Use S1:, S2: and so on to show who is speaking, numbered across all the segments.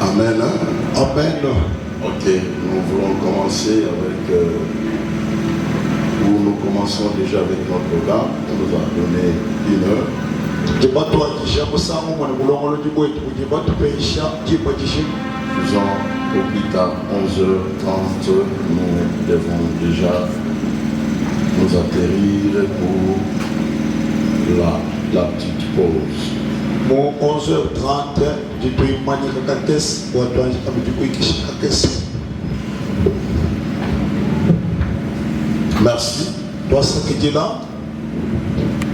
S1: Amen.
S2: Amen.
S1: Ok, nous voulons commencer avec... nous commençons déjà avec notre programme. On nous a donné 1 heure. Faisons au plus tard 11h30. Nous devons déjà nous atterrir pour la petite pause.
S2: Bon 11h30, je peux imaginer
S1: merci.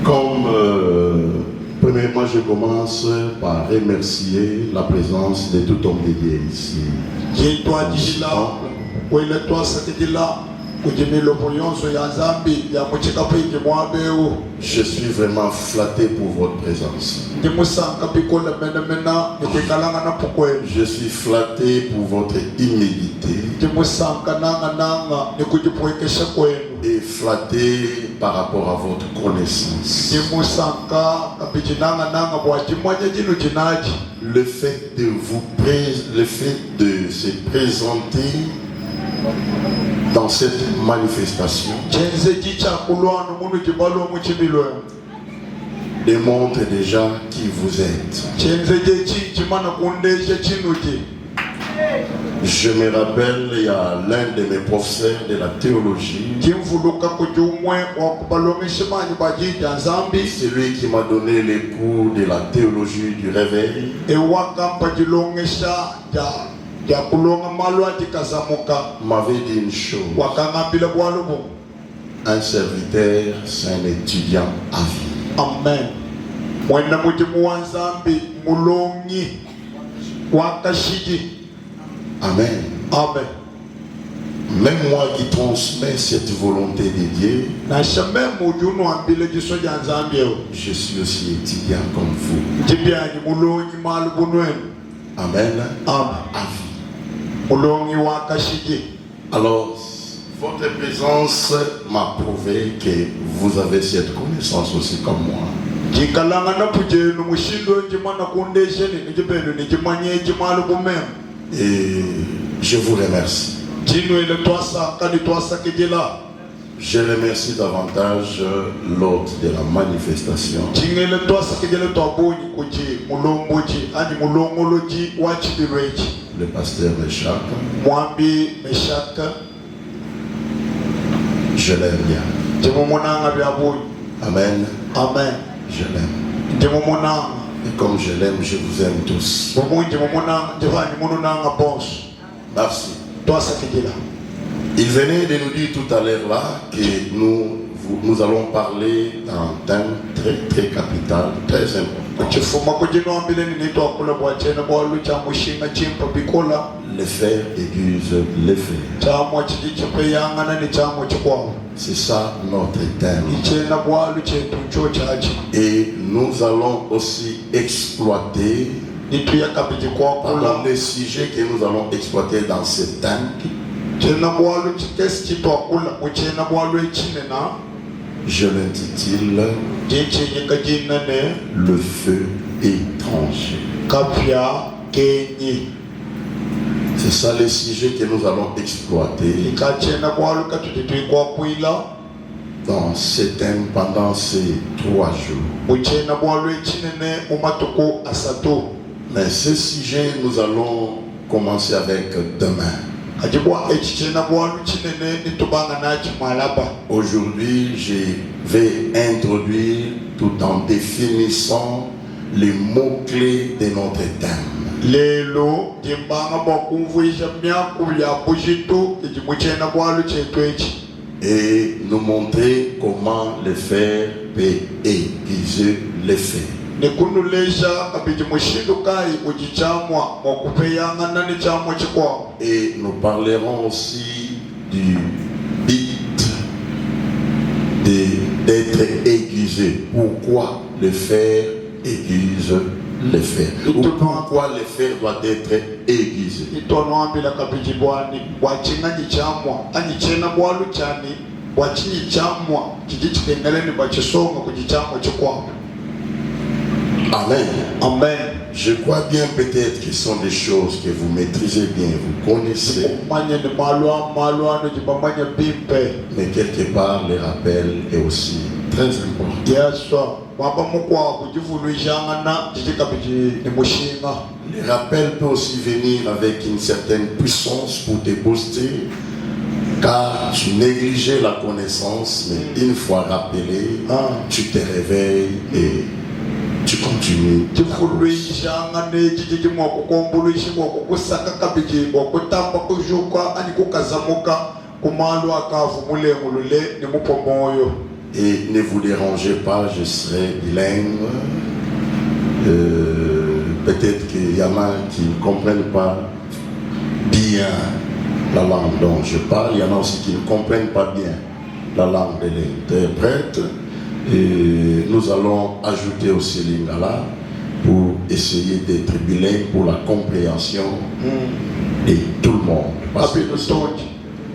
S1: Comme premièrement, je commence par remercier la présence de tout homme de Dieu ici. Je suis vraiment flatté pour votre présence. Je suis flatté pour votre humilité. Et flatté par rapport à votre connaissance. Le fait de se présenter dans cette manifestation démontre déjà qui vous êtes. Je me rappelle, il y a l'un de mes professeurs de la théologie, celui qui m'a donné les cours de la théologie du réveil, m'avait dit une chose: un serviteur, c'est un étudiant à vie.
S2: Amen.
S1: Amen.
S2: Amen.
S1: Même moi qui transmets cette volonté de Dieu, je suis aussi étudiant comme vous. Amen. Alors, votre présence m'a prouvé que vous avez cette connaissance aussi comme moi. Et je vous remercie. Je remercie davantage l'hôte de la manifestation, le pasteur Meshach. Je l'aime bien. Amen.
S2: Amen.
S1: Je l'aime. Et comme je l'aime, je vous aime tous. Merci. Il venait de nous dire tout à l'heure là que nous allons parler d'un thème très capital, très important. Les fers aiguisent les fers. C'est ça notre thème. Et nous allons aussi exploiter les sujets que nous allons exploiter dans ce thème. Je l'intitule Le feu étranger. C'est ça les sujets que nous allons exploiter dans ce thème pendant ces 3 jours. Mais ce sujet, nous allons commencer avec demain. Aujourd'hui, je vais introduire tout en définissant les mots-clés de notre thème. Et nous montrer comment le fer peut aiguiser le fer. Et nous parlerons aussi du but d'être aiguisé. Pourquoi le fer aiguise le fer? Ou pourquoi le fer doit être aiguisé? Amen.
S2: Amen.
S1: je crois bien peut-être que ce sont des choses que vous maîtrisez bien, vous connaissez. Mais quelque part, le rappel est aussi très important. Le rappel peut aussi venir avec une certaine puissance pour te booster, car tu négligeais la connaissance, mais une fois rappelé, tu te réveilles et tu continues. Et ne vous dérangez pas, je serai bilingue. Peut-être qu'il y en a qui ne comprennent pas bien la langue dont je parle. Il y en a aussi qui ne comprennent pas bien la langue de l'interprète. Et nous allons ajouter aussi l'ingala pour essayer d'être bilingue pour la compréhension de tout le monde.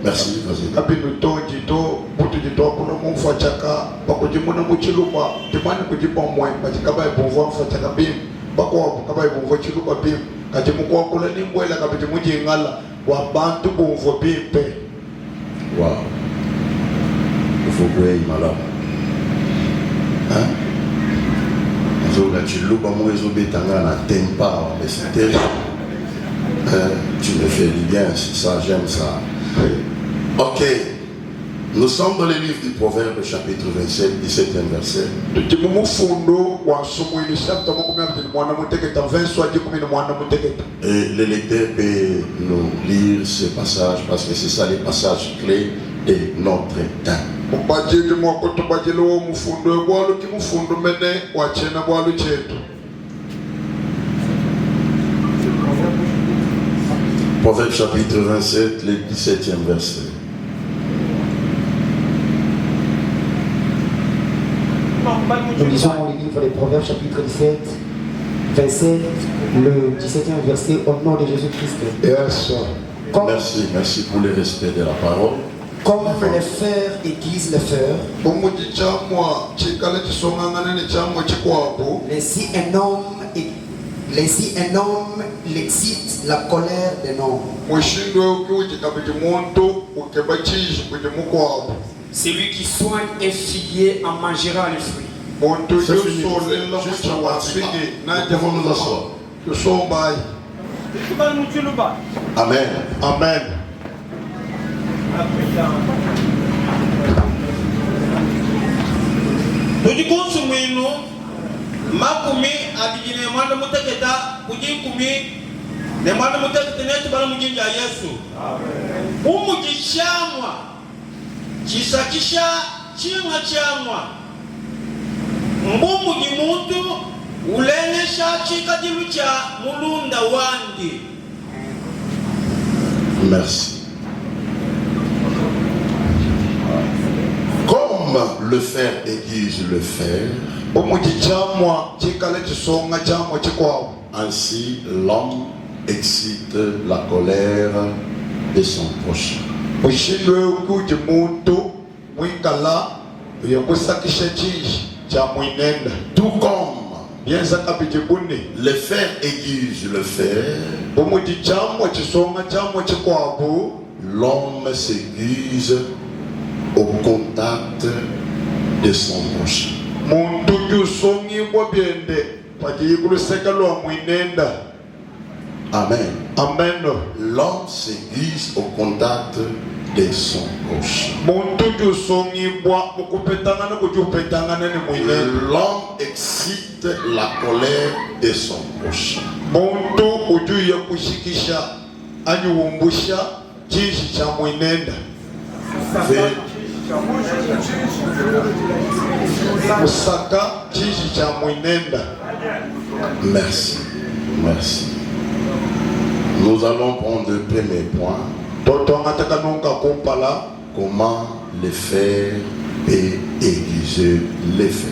S1: Merci, vas-y. Wow. Il faut que vous malade. Hein? Tu me fais du bien, c'est ça, j'aime ça. Ok, nous sommes dans le livre du Proverbe, chapitre 27, 17e verset. Et le lecteur peut nous lire ce passage parce que c'est ça les passages clés de notre temps. Proverbe chapitre 27, le 17e verset.
S3: Nous lisons le livre des Proverbes chapitre 17, 27, le 17e verset au nom de Jésus-Christ.
S2: Yes.
S1: Merci pour le respect de la parole.
S3: Comme le fer aiguise le fer, si un homme l'excite la colère d'un homme. Celui qui soigne un figuier en mangera les fruits.
S1: C'est fini. Juste la partie. Nous devons nous asseoir. Amen.
S2: Amen.
S4: Makumi abijine mwanda muteketa kujikumi ne mwanda muteketa netu bala mujinja Yesu. Umujichamwa chisakisha chimwa chamwa mbumu jimuntu ulenesha chikadilu cha mulunda wandi.
S1: Merci. Comme le fer aiguise le fer, ainsi l'homme excite la colère de son prochain. Tout comme le fer aiguise le fer, l'homme s'aiguise au contact de son prochain. Amen.
S2: Amen.
S1: L'homme s'aiguise au contact de son prochain. L'homme excite la colère de son prochain. Merci. Merci. Nous allons prendre le premier point. Comment le fer peut aiguiser le fer.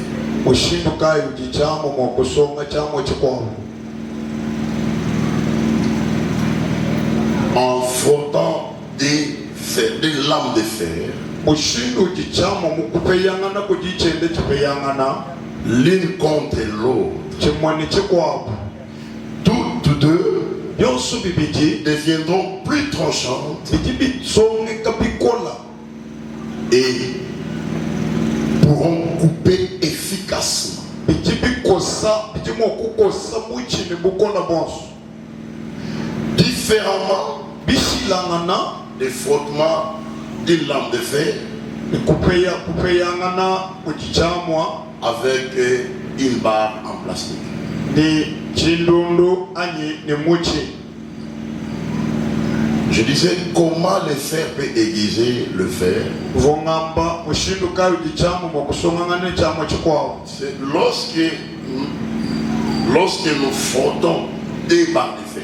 S1: En frottant des lames de fer, l'une contre l'autre, deux
S2: byonso bibiji
S1: deviendront plus tranchantes
S2: biji bitsongeka bikola
S1: et pourront couper efficacement.
S2: biji bikosa biji mokukosa muchini bukola bonso
S1: Différemment
S2: bishilangana
S1: des frottements d'une lame de fer
S2: kupeyangana mukichamwa
S1: avec une barre en plastique.
S2: ni chindundu anyi ni muchi.
S1: Je disais comment le fer peut aiguiser le fer.
S2: Vongamba mushindu kayo gichamu mokusongangane chamwa chikwao.
S1: C'est lorsque nous frottons des barres de fer.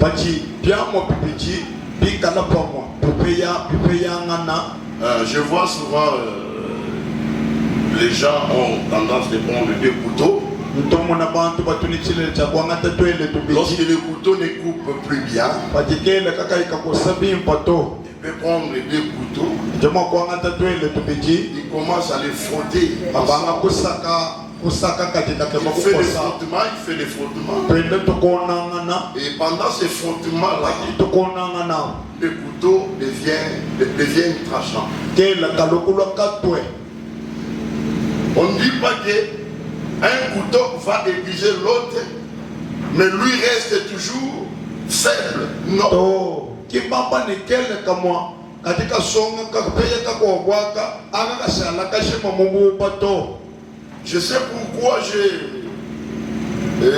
S2: Pachi piamo pipiji pikala pamwa pipeyangana.
S1: Je vois souvent les gens ont tendance de prendre deux couteaux. Lorsque le couteau ne coupe plus bien, il peut prendre les deux couteaux, il commence à les frotter. Il fait les frottements. Et pendant ces frottements-là, le couteau devient tranchant. On ne dit pas qu'un couteau va aiguiser l'autre, mais lui reste toujours faible. Non. Je sais pourquoi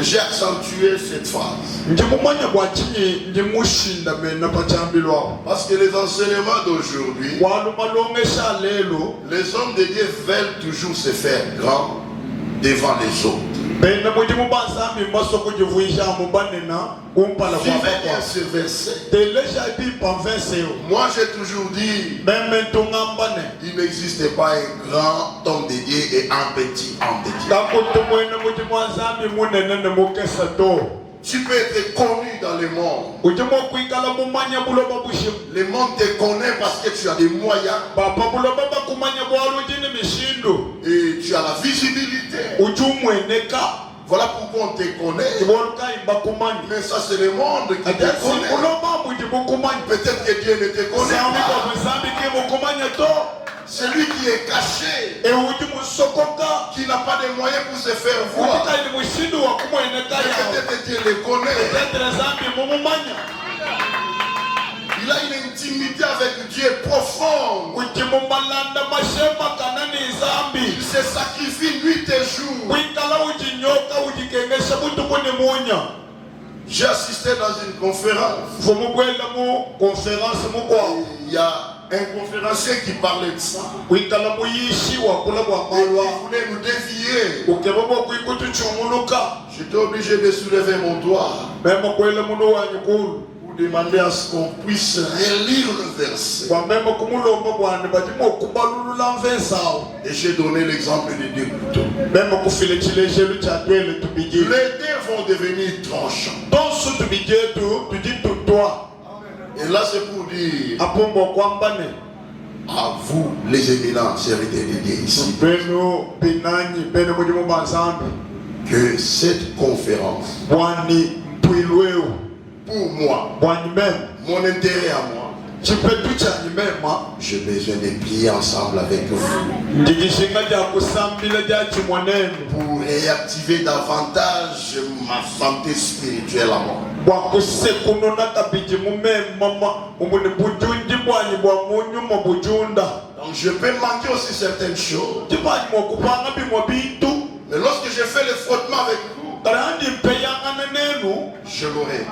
S1: j'ai accentué cette phrase. Parce que les enseignements d'aujourd'hui, les hommes de Dieu veulent toujours se faire grands devant les autres. Ce verset, moi j'ai toujours dit, il n'existe pas un grand homme de Dieu et un petit homme de Dieu. Tu peux être connu dans le monde. Le monde te connaît parce que tu as des moyens. Et tu as la visibilité. Voilà pourquoi on te connaît. Mais ça c'est le monde qui te connaît. Peut-être que Dieu ne te connaît pas. Celui qui est caché, qui n'a pas de moyens pour se faire voir, peut-être Dieu le connaît. Il a une intimité avec Dieu profonde. Il se sacrifie nuit et jour. J'ai assisté dans une conférence. Il y a un conférencier qui parlait de ça. Et il voulait nous dévier. J'étais obligé de soulever mon doigt pour demander à ce qu'on puisse relire le verset. Et j'ai donné l'exemple des deux couteaux. Les deux vont devenir tranchants. Et là c'est pour dire à vous les éminents serviteurs de Dieu ici que cette conférence pour moi, mon intérêt à moi, j'ai besoin de prier ensemble avec vous pour réactiver davantage ma santé spirituelle à moi. Donc je peux manquer aussi certaines choses. Mais lorsque je fais le frottement avec vous, je l'aurai.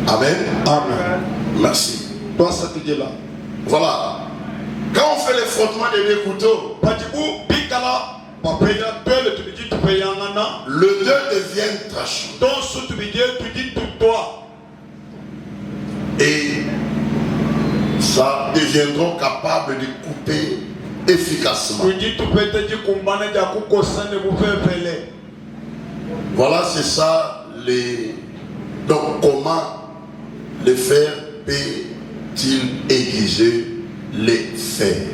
S1: Amen.
S2: Amen.
S1: Merci. Voilà. Quand on fait le frottement des deux couteaux, le deux devient tranchant. Et ça deviendront capables de couper efficacement. Voilà, c'est ça. Donc comment le fer peut-il aiguiser les fers?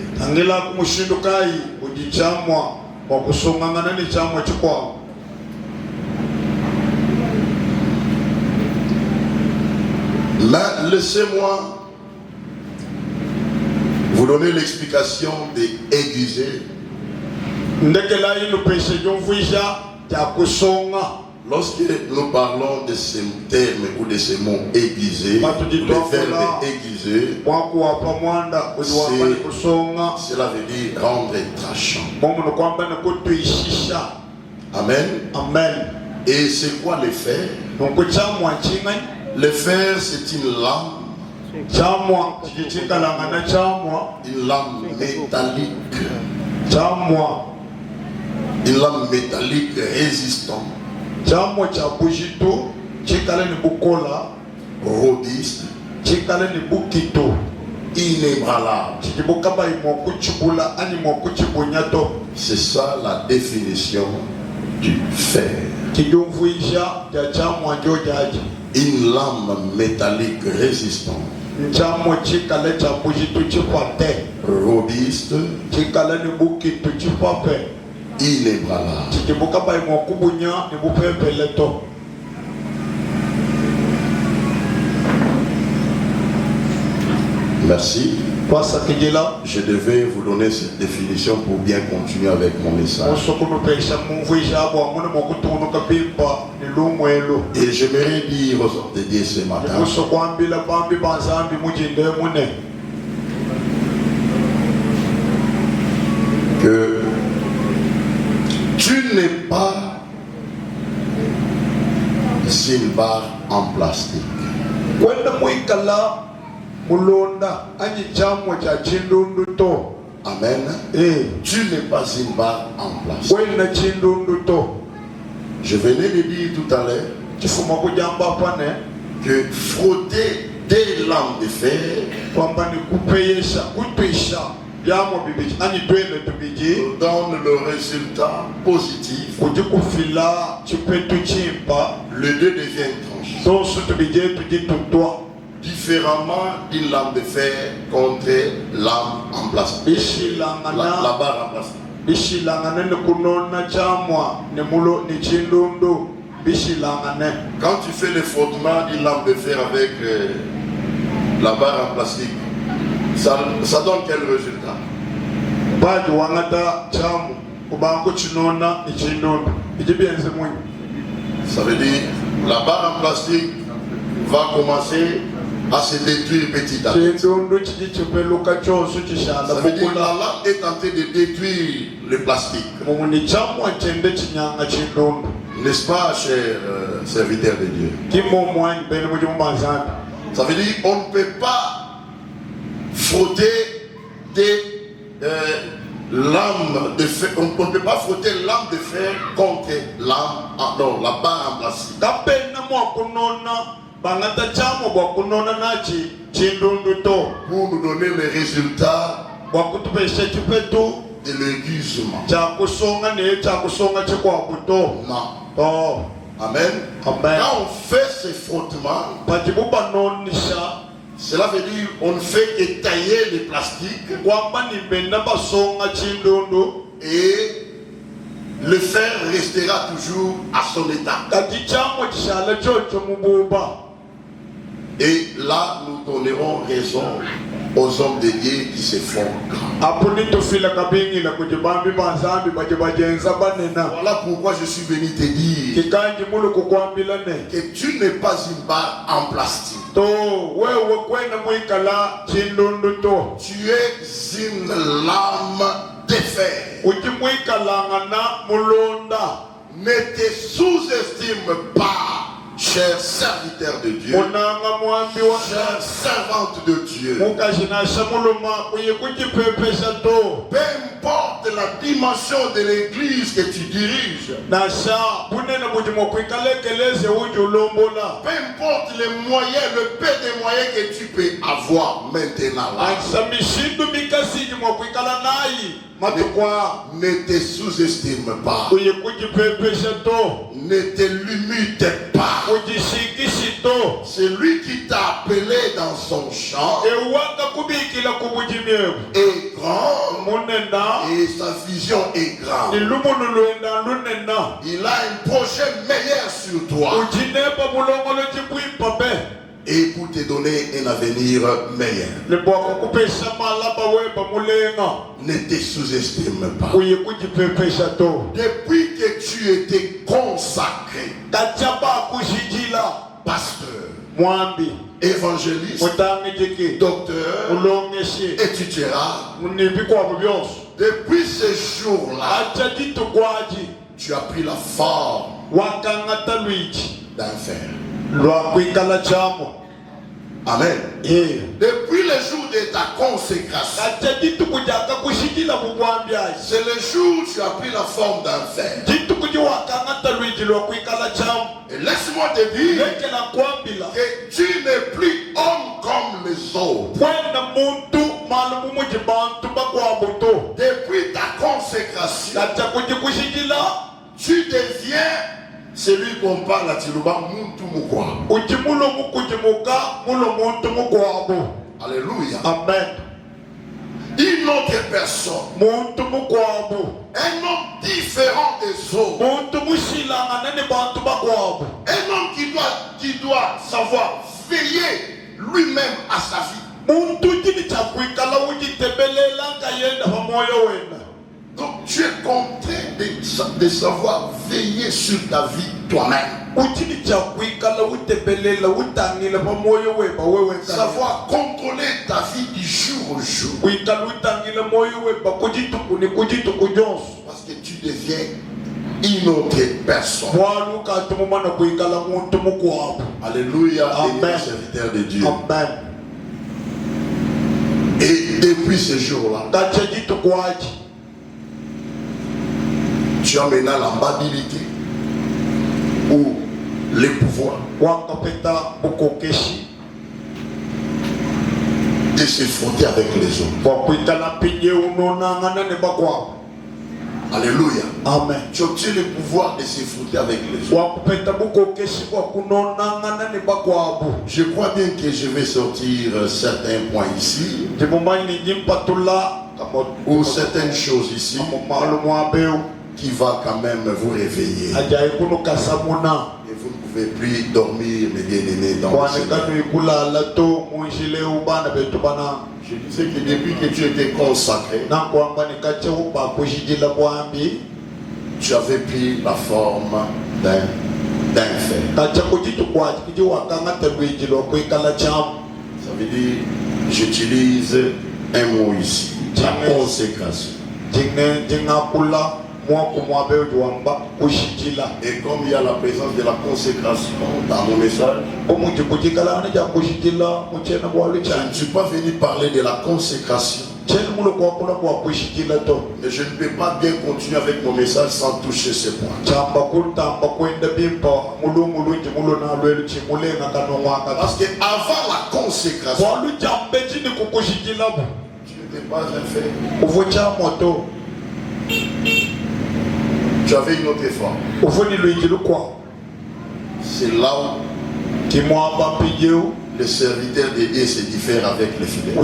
S1: Mais laissez-moi vous donner l'explication des aiguisés. Lorsque nous parlons de ces termes ou de ces mots aiguisés, le verbe aiguisé, cela veut dire rendre tranchant. Amen.
S2: Amen.
S1: Et c'est quoi le fer? Le fer, c'est une lame. Une lame métallique. Une lame métallique résistante. Robuste. Inébranlable. C'est ça la définition du fer. Une lame métallique résistante. Robuste. Inébranlable. Merci. Je devais vous donner cette définition pour bien continuer avec mon message. Et j'aimerais dire aux hommes de Dieu ce matin que tu n'es pas une barre en plastique. Amen. Tu n'es pas une barre en plastique. Je venais de dire tout à l'heure que frotter des lames de fer donne le résultat positif. Le deux devient tranché. Différemment d'une lame de fer contre lame en plastique. La barre en plastique. Quand tu fais le frottement d'une lame de fer avec la barre en plastique, ça donne quel résultat? Ça veut dire la barre en plastique va commencer à se détruire petit à petit. Ça veut dire que la lame est en train de détruire le plastique. N'est-ce pas, cher serviteur de Dieu? Ça veut dire qu'on ne peut pas frotter des lames de fer. On ne peut pas frotter lame de fer contre la barre en plastique. Pour nous donner les résultats de l'aiguisement. Non. Amen. Quand on fait ce frottement, cela veut dire on ne fait que tailler les plastiques et le fer restera toujours à son état. Et là, nous donnerons raison aux hommes de Dieu qui se font grands. Voilà pourquoi je suis venu te dire que tu n'es pas une barre en plastique. Tu es une lame de fer. Ne te sous-estime pas, cher serviteur de Dieu, chère servante de Dieu. Peu importe la dimension de l'église que tu diriges, peu importe les moyens, le peu de moyens que tu peux avoir maintenant là, ne te sous-estime pas. Ne te limite pas. C'est lui qui t'a appelé dans son champ est grand et sa vision est grande. Il a un projet meilleur sur toi. Et et pour te donner un avenir meilleur. Ne te sous-estime pas. Depuis que tu étais consacré, pasteur, évangéliste, docteur, etc. Depuis ce jour-là, tu as pris la forme d'un fer. Amen. Depuis le jour de ta consécration, c'est le jour où tu as pris la forme d'un fer. Et laisse-moi te dire que tu n'es plus homme comme les autres. Depuis ta consécration, tu deviens celui qu'on parle à Tilouba, Muntu Mukwa. Alléluia.
S2: Amen.
S1: Une autre personne. Un homme différent des autres. Un homme qui doit savoir veiller lui-même à sa vie. Donc tu es contraint de savoir veiller sur ta vie toi-même. Savoir contrôler ta vie du jour au jour. Parce que tu deviens une autre personne. Alléluia.
S2: Amen.
S1: Serviteur de Dieu.
S2: Amen.
S1: Et depuis ce jour-là, tu as maintenant l'amabilité ou les pouvoirs de se frotter avec les autres. Alléluia.
S2: Amen.
S1: Tu obtiens le pouvoir de se frotter avec les autres. Je crois bien que je vais sortir certains points ici, ou certaines choses ici, qui va quand même vous réveiller. Et vous ne pouvez plus dormir, mes bien-aimés, dans le Seigneur. Je disais que depuis que tu étais consacré, tu avais pris la forme d'un fer. Ça veut dire, j'utilise un mot ici, la consécration. Et comme il y a la présence de la consécration dans mon message, je ne suis pas venu parler de la consécration. Et je ne peux pas bien continuer avec mon message sans toucher ce point. Parce que avant la consécration, tu n'étais pas un fait. Tu avais une autre forme. C'est là où le serviteur de Dieu se diffère avec les fidèles.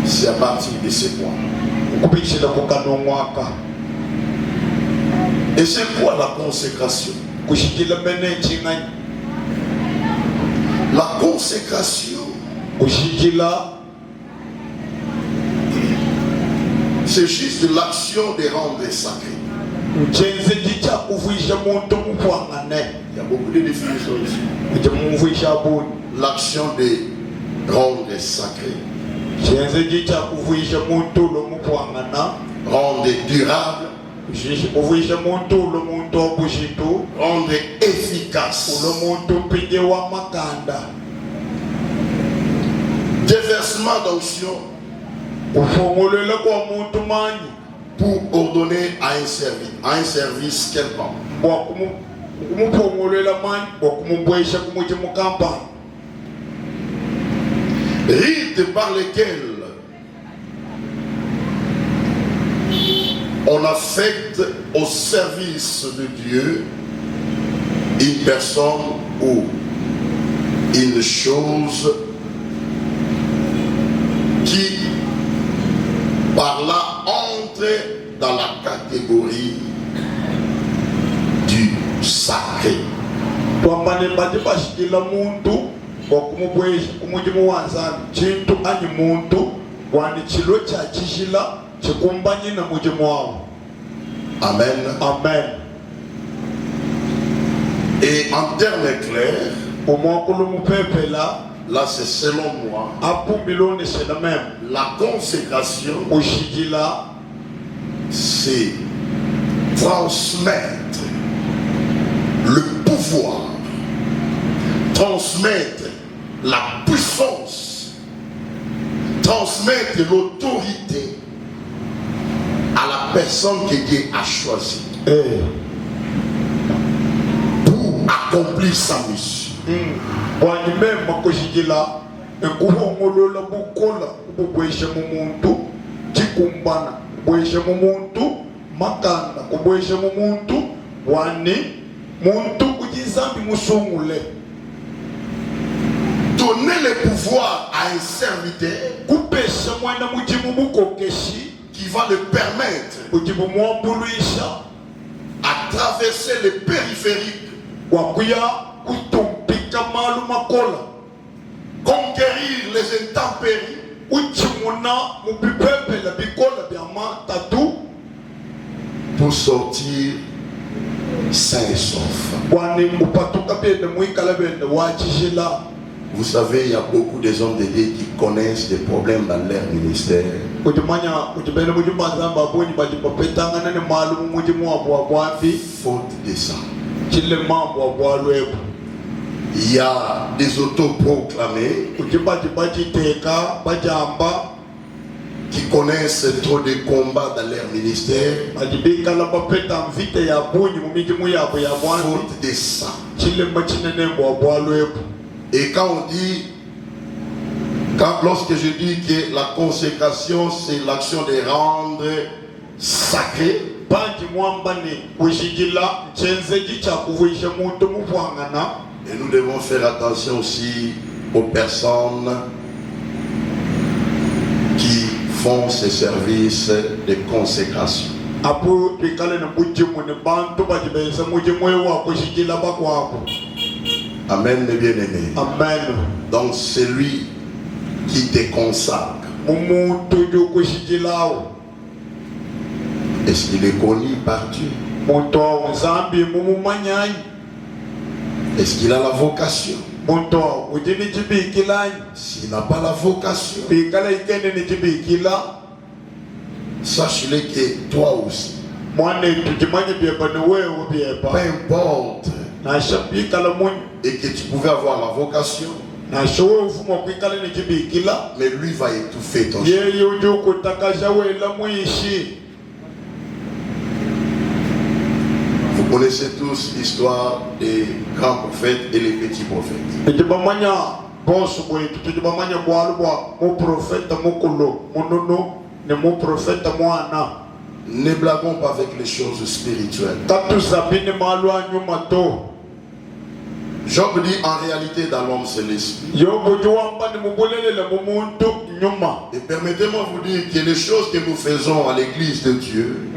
S1: C'est à partir de ce point. Et c'est quoi la consécration? La consécration, c'est juste l'action de rendre sacré. Il y a beaucoup de définitions ici. L'action de rendre sacré, rendre durable, rendre efficace, déversement d'onction pour ordonner à un service quelconque. Rite par lequel on affecte au service de Dieu une personne ou une chose qui par là entre rentre dans la catégorie du sacré.
S2: Kwambane badi bashikila muntu wakumubwesha kumujimu wanzambi chintu ani muntu wani chilo cha chishila chikumbanyi na mujimu wao.
S1: Amen.
S2: Amen.
S1: Et en termes clairs, là c'est selon moi, la consécration, c'est transmettre le pouvoir, transmettre la puissance, transmettre l'autorité à la personne que Dieu a choisie pour accomplir sa mission. Donner le pouvoir à un serviteur qui va le permettre à traverser les périphériques, conquérir les intempéries, pour sortir sain et sauf. Vous savez, il y a beaucoup des hommes de Dieu qui connaissent des problèmes dans leur ministère. Faute de ça. Il y a des autoproclamés qui connaissent trop de combats dans leur ministère. Faute de ça. Et quand on dit, lorsque je dis que la consécration c'est l'action de rendre sacré, et nous devons faire attention aussi aux personnes qui font ces services de consécration. Amen, mes bien-aimés.
S2: Amen.
S1: Donc celui qui te consacre, est-ce qu'il est connu par Dieu? Est-ce qu'il a la vocation? S'il n'a pas la vocation, sache-le que toi aussi, peu importe, et que tu pouvais avoir la vocation, mais lui va étouffer ton chemin. Vous connaissez tous l'histoire des grands prophètes et les petits prophètes. Ne blaguons pas avec les choses spirituelles. Job dit en réalité dans l'homme c'est l'esprit. Et permettez-moi de vous dire que les choses que nous faisons à l'église de Dieu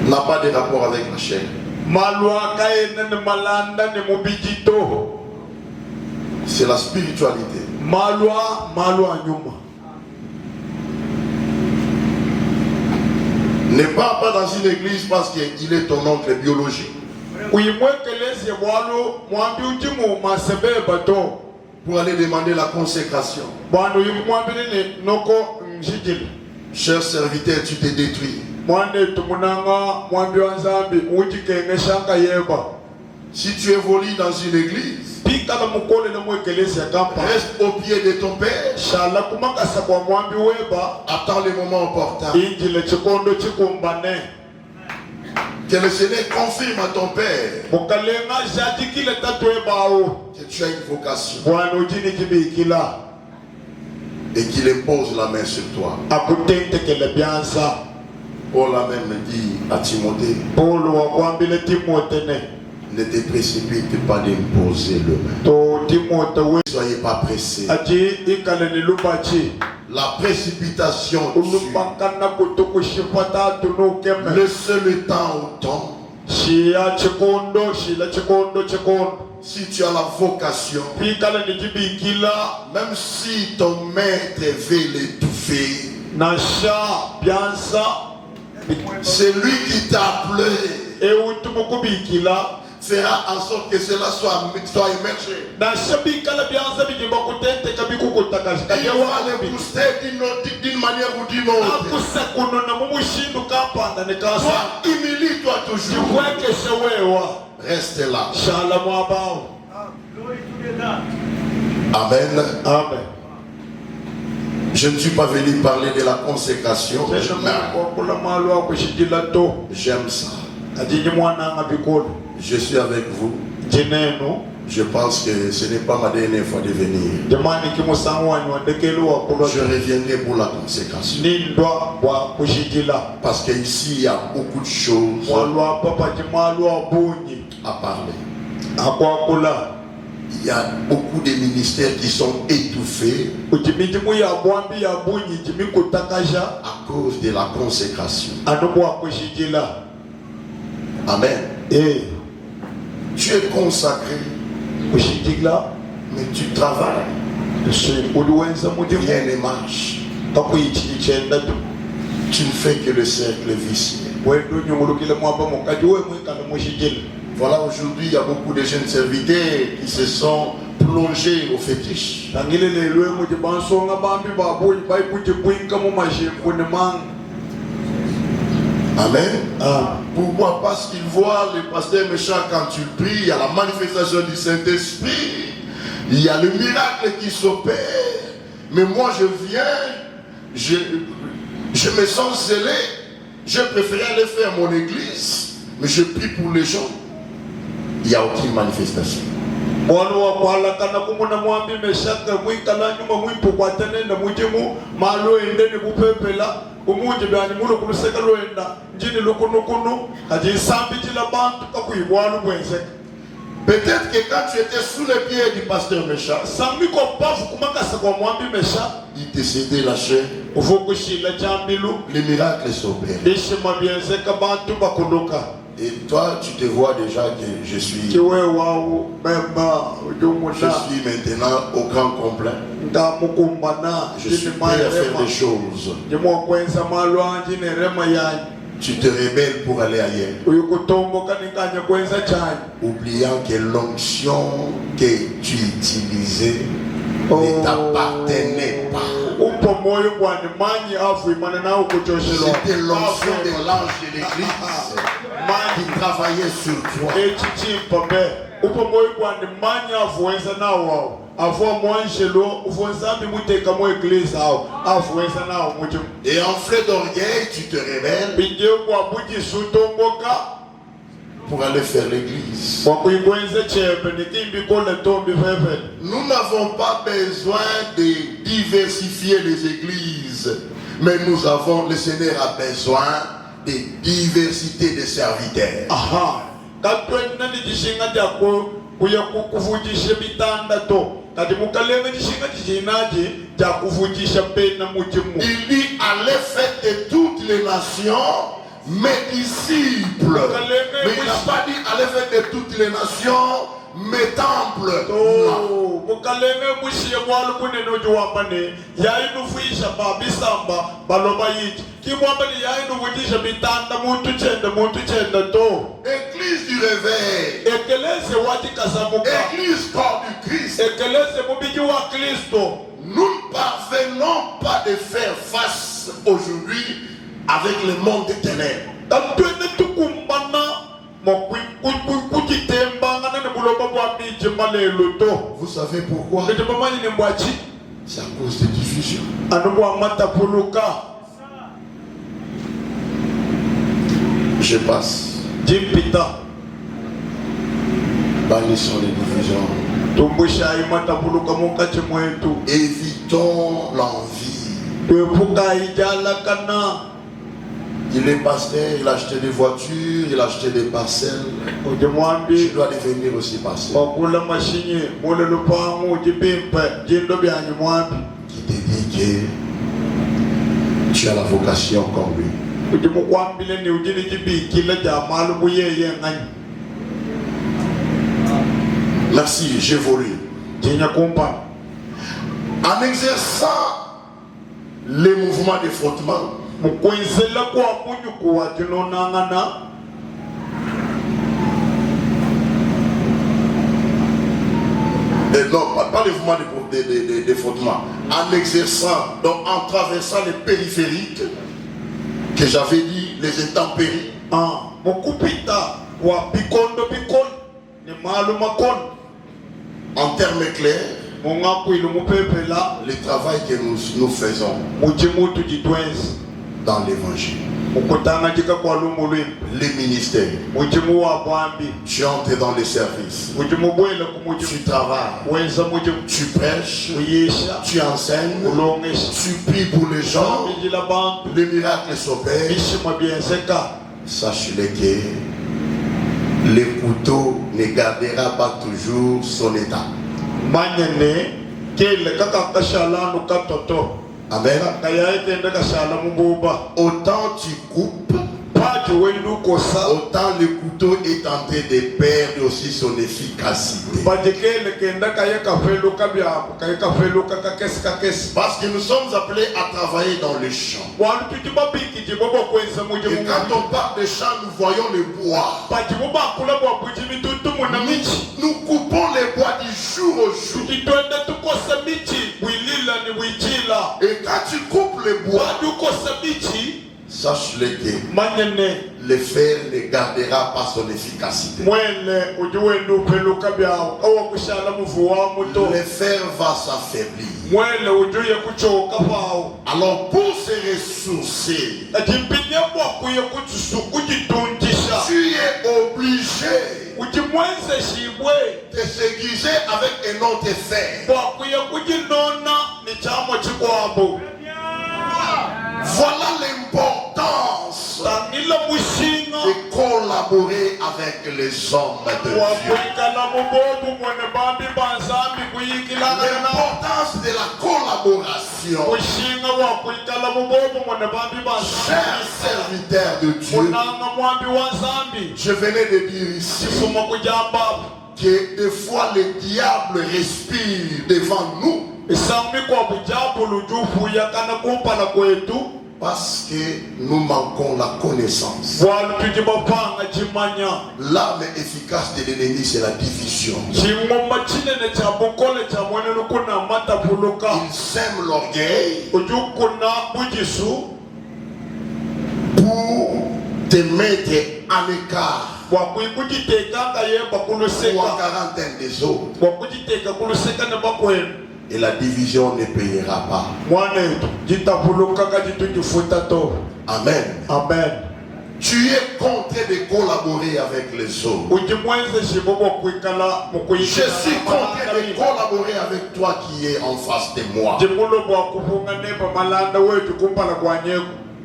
S1: n'a pas de rapport avec la chair. C'est la spiritualité. Ne pars pas dans une église parce qu'il est ton oncle biologique. Pour aller demander la consécration. Cher serviteur, tu t'es détruit. Si tu évolues dans une église, reste au pied de ton père. Attends le moment opportun. Que le Seigneur confirme à ton père que tu as une vocation et qu'il impose la main sur toi. Paul a même dit à Timothée, Ne te précipite pas d'imposer le main.
S2: to timota we
S1: Ne soyez pas pressés.
S2: ati ikaleni lubachi
S1: La précipitation tue.
S2: ulupankana kutukushipata tunukeme
S1: Laissez le temps au temps.
S2: shia chikondo shila chikondo
S1: Si tu as la vocation,
S2: pikaleni jibikila
S1: même si ton maître veut l'étouffer,
S2: nasha byansa
S1: c'est lui qui t'a appelé,
S2: ewutumukubikila
S1: fera en sorte que cela soit immergé.
S2: nasha bikala byansa bijimba kutenteka
S1: Il
S2: bikukutakashikaje
S1: va les pousser d'une manière ou d'une autre.
S2: akusakunona mumushindu kapanda nekasa
S1: Toi, humilie-toi toujours.
S2: chikwekeshe wewa
S1: Reste là.
S2: shala mwabao
S1: Amen.
S2: amen
S1: Je ne suis pas venu parler de la consécration. mais
S2: okula mwalo akushikila to
S1: J'aime ça.
S2: ajinyi mwananga bikulu
S1: Je suis avec vous.
S2: jinenu
S1: Je pense que ce n'est pas ma dernière fois de venir.
S2: jamani kimusangu wanyu wandekeli wakulwa
S1: Je reviendrai pour la consécration.
S2: nindwa wa kushikila
S1: Parce qu'ici, il y a beaucoup de choses
S2: mwalwa papa jimwalwa bunyi
S1: à parler.
S2: akwakula
S1: Il y a beaucoup de ministères qui sont étouffés
S2: ujimijimu ya bwambi ya bunyi jimi kutakasha
S1: à cause de la consécration.
S2: anubwa kushikila
S1: Amen. Tu es consacré,
S2: kushikila
S1: mais tu travailles.
S2: uliwenza mujimu
S1: Rien ne marche.
S2: kakuyichichenda tu
S1: Tu ne fais que le cercle vicieux.
S2: wendo nyungulukile mwapa mukaji we mwikala mushikila
S1: Voilà, aujourd'hui, il y a beaucoup de jeunes serviteurs qui se sont plongés au fétiche.
S2: tangile lelwe mujibansonga bambi babunyi baikujibwinka mumashimbu ne manga
S1: Amen.
S2: ah.
S1: Pourquoi? Parce qu'ils voient le pasteur méchant quand tu pries, il y a la manifestation du Saint-Esprit, il y a le miracle qui s'opère. Mais moi je viens, je me sens zélé, je préfère aller faire mon église, mais je prie pour les gens. Il n'y a aucune manifestation.
S2: mwana wakwalakana kumuna mwambi meshaka mwikala nyuma mwipukwatane na mujimu malo endeni bupepela umuji byani mulo kuluseka lwenda njini lukunukunu kati isambi jila bantu kakuibwalu bwenzeka
S1: Peut-être que quand tu étais sous les pieds du pasteur méchant,
S2: samiko pafu kumakasa kwa mwambi mesha
S1: il te cédait la chair,
S2: uvukushila jambilu
S1: les miracles s'opèrent.
S2: bishima byenzeka bantu bakuluka
S1: Et toi, tu te vois déjà que je suis
S2: kiwe wawu bema ujumuna
S1: maintenant au grand complet.
S2: ndamukumbana
S1: Je suis prêt à faire des choses.
S2: jimokwenza malo anji nerema yanyi
S1: Tu te rebelles pour aller ailleurs,
S2: uyukutomboka nikanya kwenza chani
S1: oubliant que l'onction que tu utilisais ne t'appartenait pas.
S2: upo moyo kwani manyi afu imana nawo kuchoshelwa
S1: C'était l'onction de l'ange de l'église qui travaillait sur toi.
S2: echichimpa be upo moyo kwani manyi afu wenza nawo awo afu mwanjelo ufonzambi muteka mu eglise awo afu wenza nawo muchimu
S1: Et en frais d'orgueil, tu te rebelles
S2: bije kwa buji sutomboka
S1: pour aller faire l'église.
S2: kwa kuigwenza chepe nikimbi kole tombi fefe
S1: Nous n'avons pas besoin de diversifier les églises, mais le Seigneur a besoin de diversité des serviteurs.
S2: aha katwenna ni jishinga jako kuya kuvujisha bitanda to kati mukalenga jishinga jinaji ja kuvujisha pena mujimu
S1: Il dit allez faire de toutes les nations mes disciples. Mais il n'a pas dit allez faire de toutes les nations mes temples. Non.
S2: to mukalenga mushiye mwalu kuneno juwambane yainu fuisha babisamba baloba yiti kimwambane yainu vujisha bitanda muntu chenda to
S1: Église du réveil.
S2: ekeleze wati kasamuka
S1: Église corps du Christ.
S2: ekeleze mubiji wa Kristo
S1: Nous ne parvenons pas de faire face aujourd'hui avec le monde des ténèbres.
S2: tatwene tukumbana mokutitembanga nene buloba bwa miji malelo to
S1: Vous savez pourquoi?
S2: ete bamanyi ne mbwachi
S1: C'est à cause de diffusion.
S2: anu bwa matapuluka
S1: Je passe.
S2: jimpita
S1: Bannissons les divisions.
S2: tumbushayi matapuluka mukachi mwetu
S1: Évitons l'envie.
S2: twepuka ijalakana
S1: Il est pasteur, il a acheté des voitures, il a acheté des parcelles. Je dois devenir aussi pasteur. Qui te dit que tu as la vocation comme lui. Merci, j'évolue. En exerçant les mouvements de frottement, non, pas les mouvements de frottement, en exerçant, donc en traversant les périphériques, que j'avais dit, les intempéries, en termes clairs, le travail que nous faisons dans l'évangile, les ministères, tu entres dans les services, tu travailles, tu prêches, tu enseignes, tu pries pour les gens, les miracles s'opèrent. Sache-le que le couteau ne gardera pas toujours son état. Amen. Autant tu coupes, autant le couteau est tenté de perdre aussi son efficacité. Parce que nous sommes appelés à travailler dans les champs. Et quand on parle des champs, nous voyons le bois. Nous coupons les bois du jour au jour. Et quand tu coupes les bois, sache-le que le fer ne gardera pas son efficacité. Le fer va s'affaiblir. Alors pour se ressourcer, tu es obligé de s'aiguiser avec un autre fer. Voilà l'importance de collaborer avec les hommes de Dieu. L'importance de la collaboration. Chers serviteurs de Dieu, je venais de dire ici que des fois le diable respire devant nous. Parce que nous manquons la connaissance. L'arme efficace de l'ennemi, c'est la division. Il sème l'orgueil pour te mettre en écart ou en quarantaine des autres. Et la division ne payera pas. Amen.
S2: Amen.
S1: Tu es contraint de collaborer avec les autres. Je suis contraint de collaborer avec toi qui es en face de moi.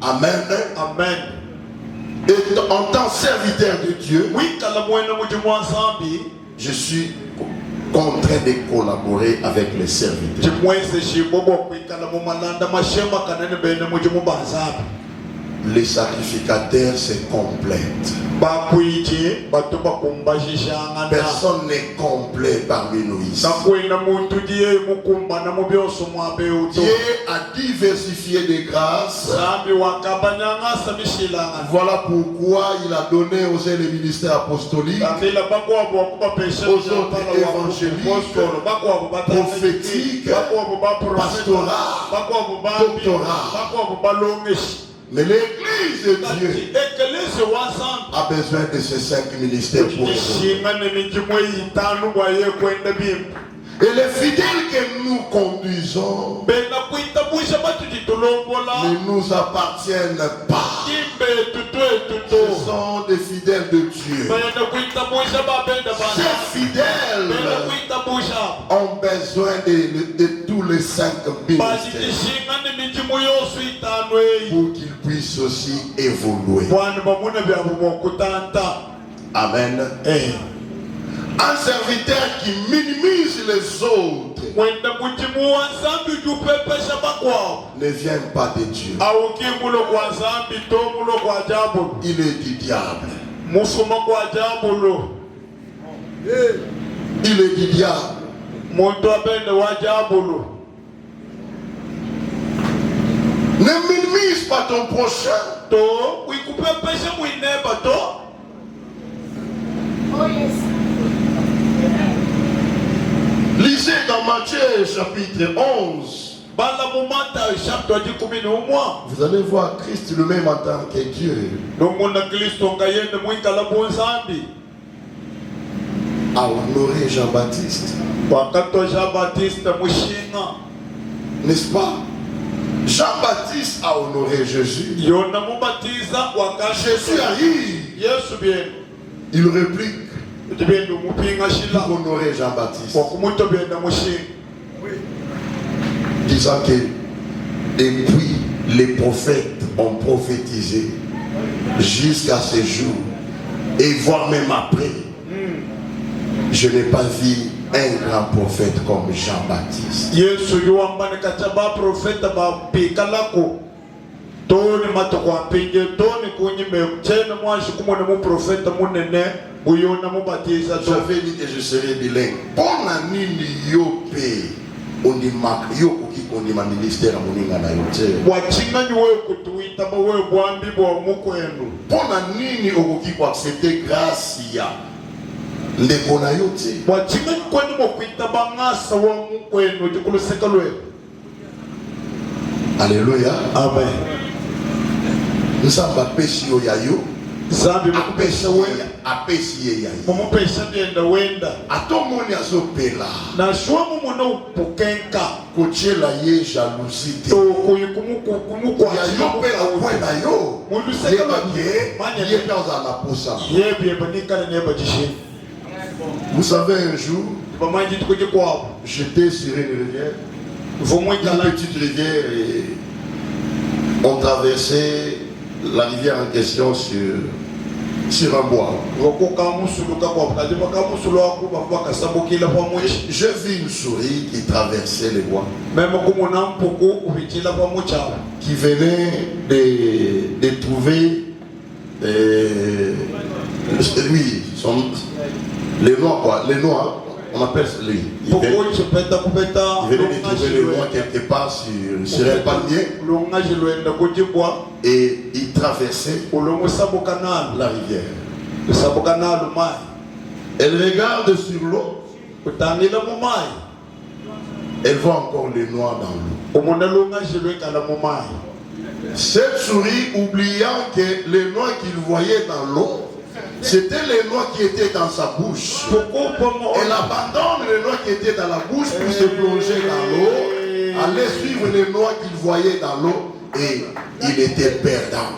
S1: Amen.
S2: Amen.
S1: Et en tant que serviteur de Dieu, je suis contraint de collaborer avec les serviteurs. Les sacrificateurs se complètent. Personne n'est complet parmi nous ici. Dieu a diversifié des grâces. Voilà pourquoi il a donné aux uns les ministères apostoliques, aux autres évangéliques, prophétiques, pastorat, doctorat. Mais l'église de Dieu a besoin de ces 5 ministères pour et les fidèles que nous conduisons ne nous appartiennent pas. Ce sont des fidèles de Dieu. Ces fidèles ont besoin de tous les 5 ministères. pour qu'ils puissent aussi évoluer. Amen. Un serviteur qui minimise les autres ne vient pas de Dieu. Il est du diable. Il est du diable. Ne minimise pas ton prochain. Lisez dans Matthieu chapitre 11. Vous allez voir Christ lui-même en tant que Dieu a honoré Jean-Baptiste. N'est-ce pas? Jean-Baptiste a honoré Jésus. Jésus arrive. Il réplique pour honorer Jean-Baptiste, disant que depuis les prophètes ont prophétisé jusqu'à ce jour et voire même après, je n'ai pas vu un grand prophète comme Jean-Baptiste. J'avais dit que je serais bilingue. Bon ami yope onima yoko ki onima ministère moninga na yote. Bon ami okoki ko accepter grâce ya ndeko na yote. Alléluia.
S2: Amen.
S1: Nous sommes à Peshio Yayo.
S2: Zambi mukupesha wenda.
S1: Apesi yayo.
S2: Mumupesha genda wenda.
S1: Atomoni azopela.
S2: Na shwa mumuna upukenka.
S1: Kochela ye jalousie.
S2: To kumuku
S1: yayo pela kwenda yo.
S2: Mundu seka
S1: ye dans la posa.
S2: Yebye banika neba jishi.
S1: Vous savez un jour,
S2: Bamanji tukoje kwabo.
S1: j'étais sur une rivière. Une petite rivière et on traversait la rivière en question sur un bois. J'ai vu une souris qui traversait les bois, qui venait de trouver les noix, quoi. Les noix, on appelle ça lui. Il venait de trouver les noix quelque part sur un palmier. Et il traversait la rivière. Elle regarde sur l'eau. Elle voit encore les noix dans l'eau. Cette souris, oubliant que les noix qu'il voyait dans l'eau, c'était les noix qui étaient dans sa bouche. Elle abandonne les noix qui étaient dans la bouche pour se plonger dans l'eau, aller suivre les noix qu'il voyait dans l'eau et il était perdant.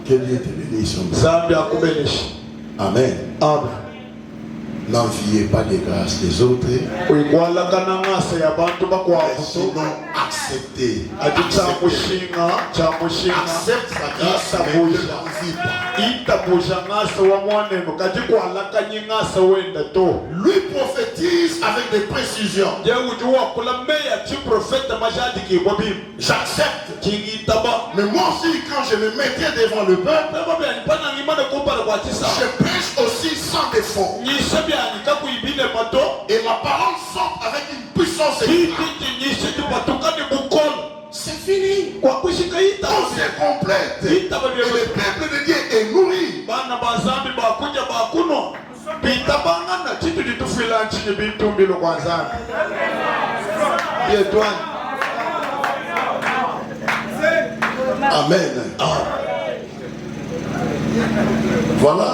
S1: Que Dieu te bénisse. Amen. N'enviez pas les grâces des autres. Sinon, acceptez. Accepte sa grâce. Lui prophétise avec des précisions. J'accepte. Mais moi aussi, quand je me mettais devant le peuple, je prêche aussi sans défaut. Et ma parole sort avec une puissance. C'est fini. On s'est complète. Et le peuple de Dieu est nourri. Amen. Voilà.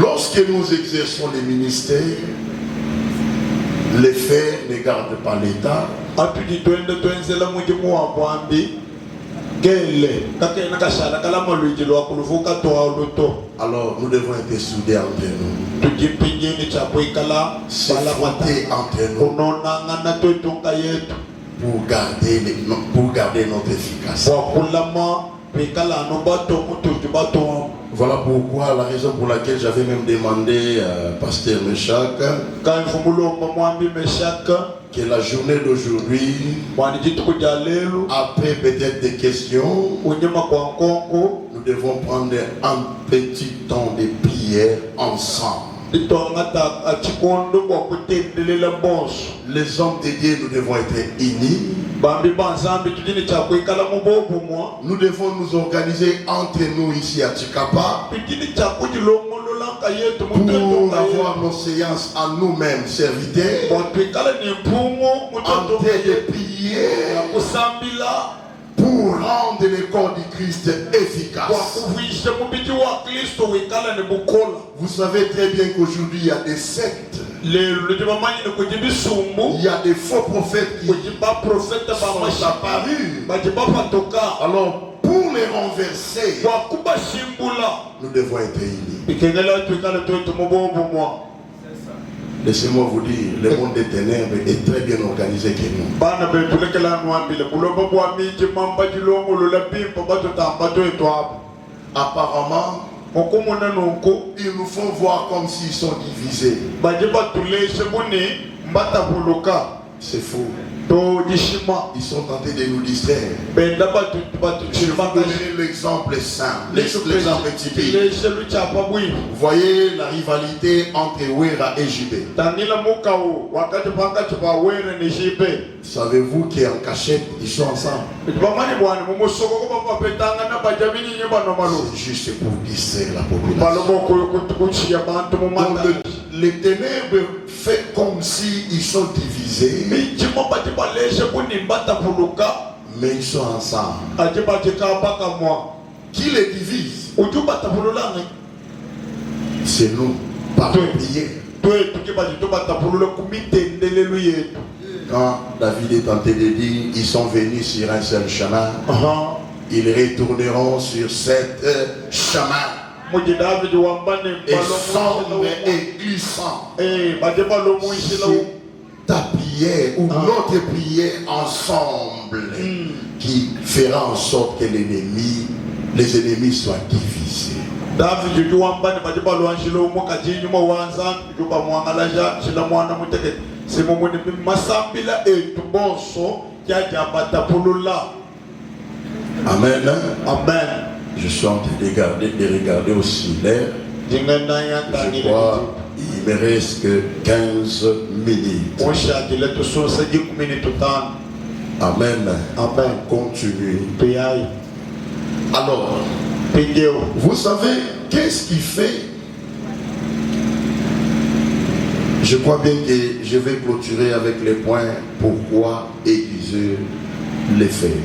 S1: Lorsque nous exerçons les ministères, les faits ne gardent pas l'état. Alors nous devons être soudés entre nous. Se frotter entre nous pour garder notre efficacité. Voilà pourquoi, la raison pour laquelle j'avais même demandé à Pasteur Meshach que la journée d'aujourd'hui, après peut-être des questions, nous devons prendre un petit temps de prière ensemble. Les hommes de Dieu, nous devons être unis. Nous devons nous organiser entre nous ici à Tchikapa pour avoir nos séances à nous-mêmes serviteurs, en train de prier pour rendre le corps du Christ efficace. Vous savez très bien qu'aujourd'hui il y a des sectes, il y a des faux prophètes qui sont apparus. Alors pour les renverser, nous devons être unis. Laissez-moi vous dire, le monde des ténèbres est très bien organisé que nous. Apparemment, ils nous font voir comme s'ils sont divisés. C'est faux. Ils sont tentés de nous distraire. Je vais vous donner l'exemple simple, l'exemple typique. Vous voyez la rivalité entre Wera et JB. Savez-vous qu'en cachette, ils sont ensemble? C'est juste pour distraire la population. Donc les ténèbres fait comme si ils sont divisés, mais ils sont ensemble. Qui les divise? C'est nous, par prière. Quand David est tenté de dire, ils sont venus sur un seul chemin, ils retourneront sur cet chemin. Et sombre et glissant. Si ta prière ou notre prière ensemble qui fera en sorte que les ennemis soient divisés. Amen.
S2: Amen.
S1: Je suis en train de regarder aussi l'air. Je crois il me reste que 15 minutes. Amen.
S2: Amen.
S1: Continue. Alors, vous savez, qu'est-ce qui fait? Je crois bien que je vais clôturer avec les points pourquoi Élisée les fait.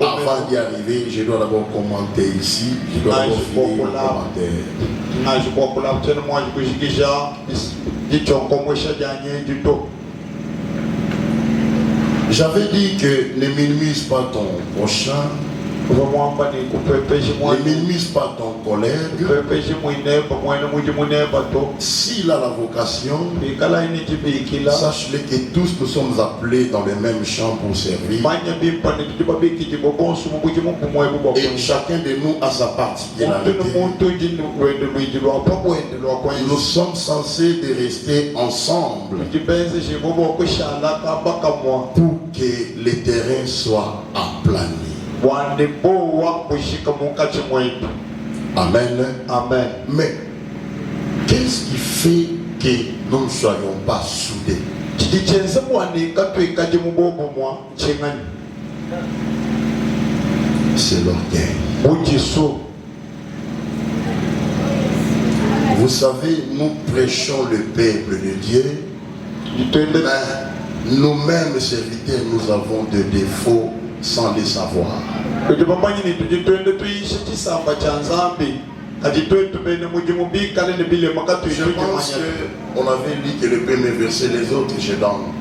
S1: Avant d'y arriver, je dois d'abord commenter ici. Je dois d'abord finir le commentaire. J'avais dit que ne minimise pas ton prochain. Ne minimise pas ton collègue. S'il a la vocation, sache-le que tous nous sommes appelés dans le même champ pour servir. Et chacun de nous a sa particularité. Nous sommes censés de rester ensemble pour que les terrains soient aplanis. Amen.
S2: Amen.
S1: Mais qu'est-ce qui fait que nous ne soyons pas soudés? C'est l'orgueil. Vous savez, nous prêchons le peuple de Dieu, mais nous-mêmes serviteurs, nous avons des défauts sans les savoir. Je pense qu'on avait dit que le premier verset, les autres je donne.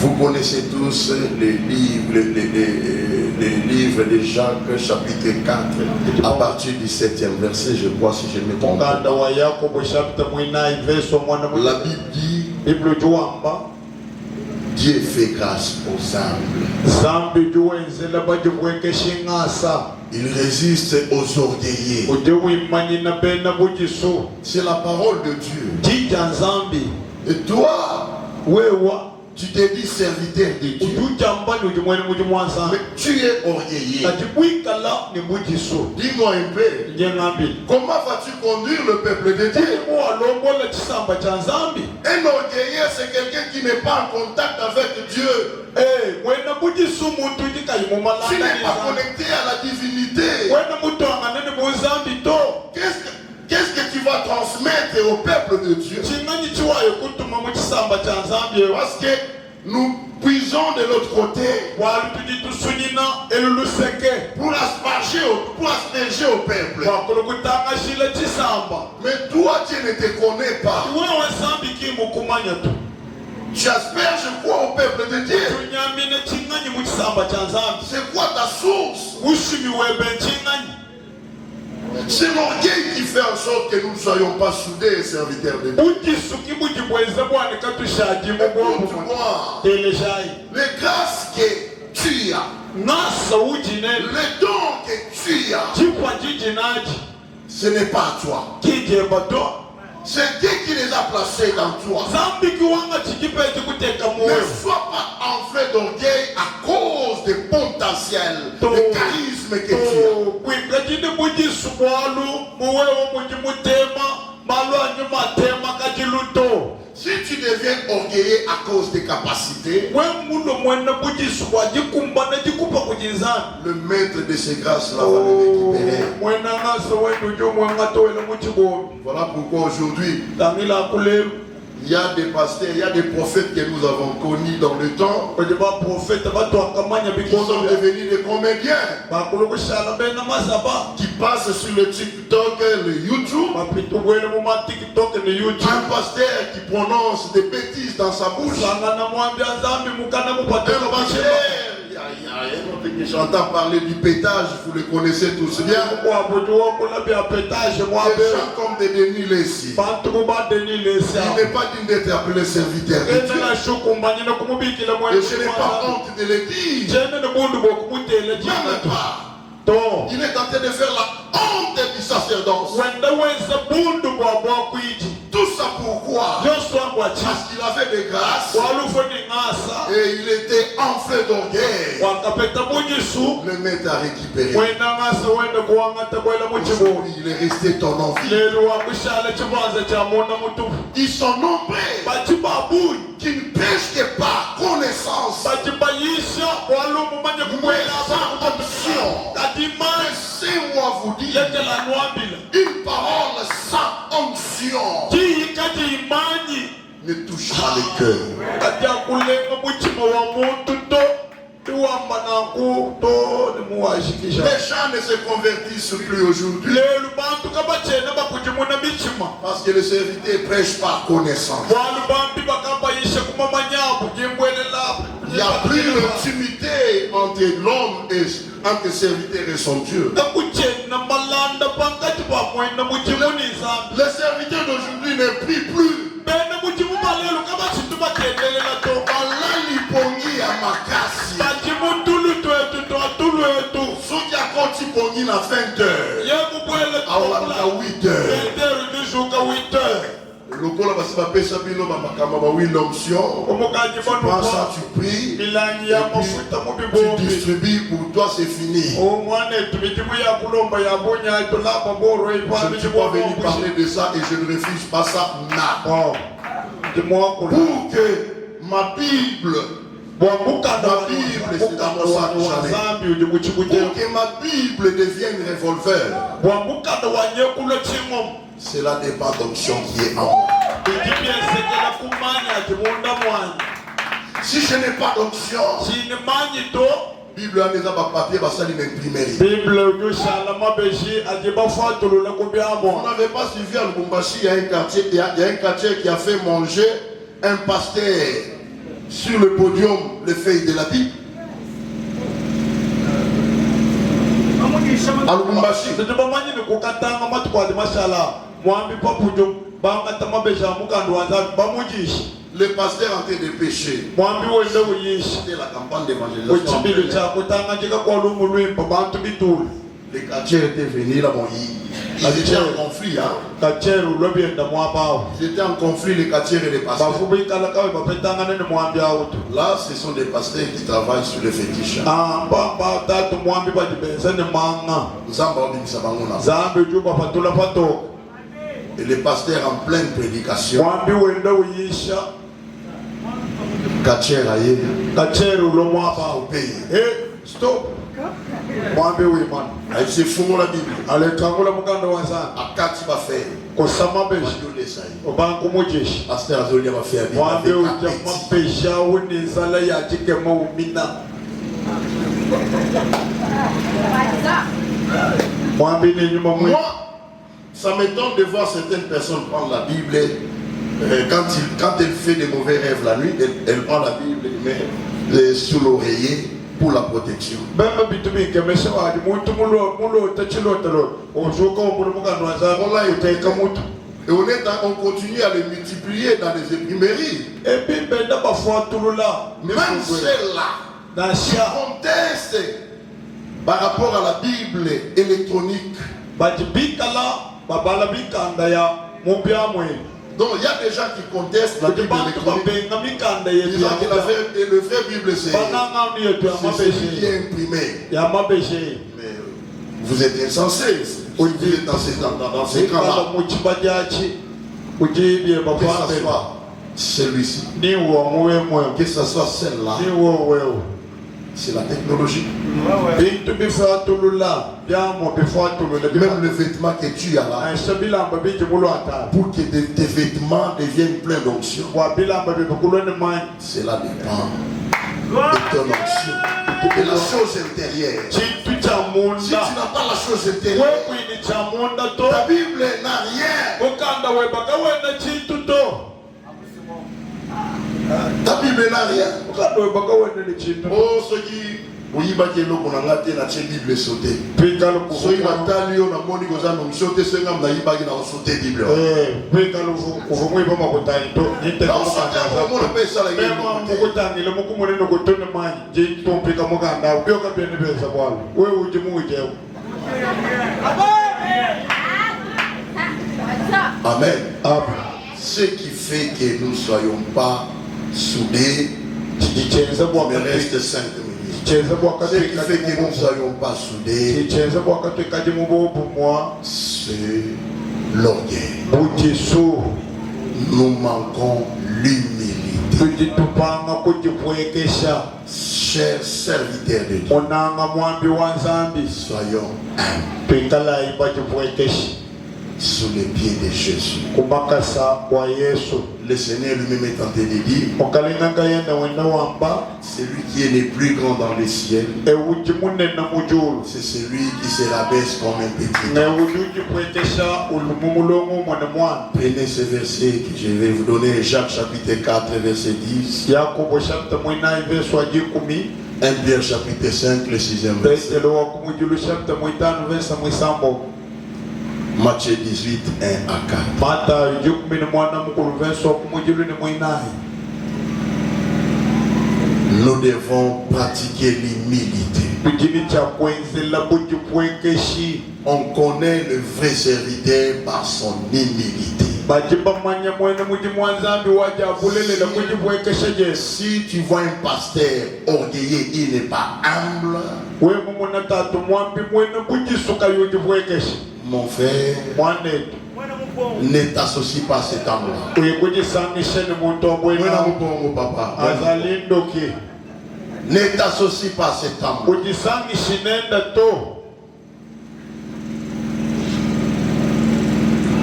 S1: Vous connaissez tous les livres de Jacques, chapitre 4, à partir du 7e verset, je crois, si je ne me trompe pas. La Bible dit, Dieu fait grâce aux humbles. Il résiste aux orgueillés. C'est la parole de Dieu. Et toi, tu t'es dit serviteur de Dieu. Mais tu es orgueilleux. Dis-moi un peu. Comment vas-tu conduire le peuple de Dieu? Un orgueilleux, c'est quelqu'un qui n'est pas en contact avec Dieu. Tu n'es pas connecté à la divinité. Qu'est-ce que tu vas transmettre au peuple de Dieu? Parce que nous puisons de l'autre côté pour asperger au peuple. Mais toi, tu ne te connais pas. Tu asperges quoi au peuple de Dieu? C'est quoi ta source? C'est l'orgueil qui fait en sorte que nous ne soyons pas soudés et serviteurs de Dieu. Les grâces que tu as, les dons que tu as, ce n'est pas à toi. C'est Dieu qui les a placés dans toi. Ne sois pas enflé d'orgueil à cause des potentiels, des charismes que tu as. Si tu deviens orgueilleux à cause des capacités, le maître de ces grâces-là va le récupérer. Voilà pourquoi aujourd'hui, il y a des pasteurs, il y a des prophètes que nous avons connus dans le temps, qui sont devenus des comédiens, qui passent sur le TikTok, le YouTube. Un pasteur qui prononce des bêtises dans sa bouche. J'entends parler du pétage, vous le connaissez tous bien. Des gens comme des Denis Lessi. Il n'est pas digne d'être appelé serviteur de Dieu. Et je n'ai pas honte de le dire. Même pas. Il est en train de faire la honte du sacerdoce. Tout ça pourquoi? Parce qu'il avait des grâces et il était enflé d'orgueil. Le maître a récupéré. Aujourd'hui, il est resté ton enfant. Ils sont nombreux qui ne pêchent que par connaissance. Laissez-moi vous dire, une parole sans onction ne touche pas le cœur. Les gens ne se convertissent plus aujourd'hui parce que le serviteur prêche par connaissance. Il n'y a plus d'intimité entre l'homme et entre le serviteur et son Dieu. Le serviteur d'aujourd'hui ne prie plus. Soki akoti pongi na 20h. À 8h. Le col va se passer ça bino ba makamba ba wi l'onction. Tu prends ça, tu pries. Tu distribues, pour toi c'est fini. Je ne suis pas venu parler de ça et je ne refuse pas ça. Pour que ma Bible, c'est dans mon sac jamais. Pour que ma Bible devienne revolver, cela dépend d'onction qui est en moi. Si je n'ai pas d'onction, Bible a mis à ma papier, ça l'imprimerie. On n'avait pas suivi à Lubumbashi, il y a un quartier qui a fait manger un pasteur sur le podium les feuilles de la Bible. À Lubumbashi,
S2: Ndobamanyi nikukatanga matukwadi mashala mwambi papujo bangata mabeja mukandwaza bamujishi
S1: le pasteur en train de pécher.
S2: mwambi wende uyishi
S1: C'était la campagne d'évangélisation.
S2: kuchibilo cha kutanga jika kwa lumu lwimba bantu bitulu
S1: Les quartiers étaient venus là, bon, ils étaient en conflit. Hein.
S2: kacheru lwebyenda mwabawo
S1: Ils étaient en conflit, les quartiers et les pasteurs.
S2: bafubu ikala kawe bapetanga nene mwambi awutu
S1: Là, ce sont des pasteurs qui travaillent sur les fétiches.
S2: mbamba tatu mwambi bajibenza ne manga
S1: Nzamba obimisa bango na.
S2: zambi juba patula patoka
S1: Et les pasteurs en pleine prédication.
S2: mwambi wende uyisha
S1: Quartier aye.
S2: kacheru lo mwabawo
S1: Au pays.
S2: stop mwambi wimana
S1: Avec ces fous la Bible.
S2: alekangula muganda wanzana
S1: À quatre va faire.
S2: kusama beji
S1: Madole ça y est.
S2: obanku mujeshi
S1: Pasteur Azoli va faire bien.
S2: mwambi
S1: Avec
S2: uja
S1: appétit.
S2: mapesha unizala yachikema umina mwambi ni nyuma mwe
S1: Moi, ça m'étonne de voir certaines personnes prendre la Bible. Quand elle fait des mauvais rêves la nuit, elle prend la Bible et met sous l'oreiller pour la protection.
S2: bemba bitu binkemesha wadi muntu mulo tachilotalo ozuka omulu muganda wanzana uteka mutu
S1: Et on continue à les multiplier dans les imprimeries.
S2: ebimbenda bafuatulula
S1: Même celles-là
S2: nasha
S1: contestent par rapport à la Bible électronique.
S2: bajibikala babala bikanda ya mubyamwe
S1: Donc il y a des gens qui contestent la Bible
S2: bantu
S1: électronique.
S2: babenga mikanda
S1: Ils
S2: yetu
S1: disent que le vrai Bible c'est
S2: banangani yetu
S1: celui qui
S2: yamabeshe
S1: est imprimé.
S2: yamabeshe
S1: Mais vous êtes insensés. Vous êtes dans ces
S2: ikala
S1: camps-là.
S2: muchiba jachi ujibye
S1: Que ce
S2: bafambe
S1: soit celui-ci,
S2: niwo muwemwe
S1: que ce soit celle-là,
S2: niwo wewe
S1: c'est la technologie.
S2: bintu bifuatulula byamo bifuatulula
S1: Même le vêtement que tu as là,
S2: aisha bilamba biji mulwatala
S1: pour que tes vêtements deviennent pleins d'onction,
S2: wa bilamba bibikulweni manyi
S1: cela dépend de ton onction, de la chose intérieure.
S2: chintu cha
S1: Si tu
S2: munda
S1: n'as pas la chose intérieure,
S2: wekwini cha munda to
S1: ta Bible n'a rien.
S2: ukanda webaka wena chintu to
S1: Ta Bible n'a rien.
S2: ukanda webaka wena ni chintu
S1: Oh, ceux qui oyibaki eloko na nga te na tie Bible sauté.
S2: pikalo
S1: Soki batali yo namoni koza na onction te soki nga nayibaki na kosaute Bible.
S2: pikalo kuvumwipa makutani to
S1: omona mpe esalaki
S2: mema mukutangile mukumunene kutone manyi jitompika mukanda ubyoka byene beza bwalo we uji mujewo
S1: Amen.
S2: apa
S1: Ce qui fait que nous ne soyons pas soudés,
S2: chichenza
S1: il me
S2: bwakati
S1: reste 5 minutes.
S2: chichenza
S1: Ce qui fait que nous ne
S2: bwakati
S1: soyons pas soudés,
S2: chichenza bwakati kaji mubobumwa
S1: c'est l'orgueil.
S2: bujisu
S1: Nous manquons l'humilité.
S2: tujitupanga kujipwekesha
S1: Chers serviteurs de Dieu,
S2: onanga mwambi wa nzambi
S1: soyons humbles
S2: twikalayi bajipwekesha
S1: sous les pieds de Jésus.
S2: kumakasa kwa yesu
S1: Le Seigneur lui-même est en train de dire,
S2: okalinganga yenda wenda wamba
S1: celui qui est le plus grand dans le ciel,
S2: ewuji munene mujulu
S1: c'est celui qui se rabaisse comme un petit.
S2: newuji ujipwekesha ulumumulongo mwene mwana
S1: Prenez ce verset que je vais vous donner, Jacques chapitre 4, verset 10.
S2: yakobo chapta mwinayi verse wa jikumi
S1: 1 Pierre chapitre 5, le 6e verset.
S2: petelo wa kumujulu chapta mwitano verse mwisambo
S1: Matthieu 18, 1 à 4.
S2: mata jikumi ni mwana mukulu verse wa kumujulu ni mwinayi
S1: Nous devons pratiquer l'humilité.
S2: kujini cha kwenzela bujipwekeshi
S1: On connaît le vrai serviteur par son humilité.
S2: bajiba manya mwene muji mwanzambi wajabulelela kujipwekesha jesu
S1: Si tu vois un pasteur orgueilleux, il n'est pas humble,
S2: we mumuna tatu mwambi mwene kujisuka yujipwekesha
S1: mon frère,
S2: mwanetu
S1: ne t'associe pas à cet homme-là.
S2: uye kujisangisha ni muntu obwena
S1: Mon papa,
S2: azalindoki
S1: ne t'associe pas à cet homme-là.
S2: kujisangishi nenda to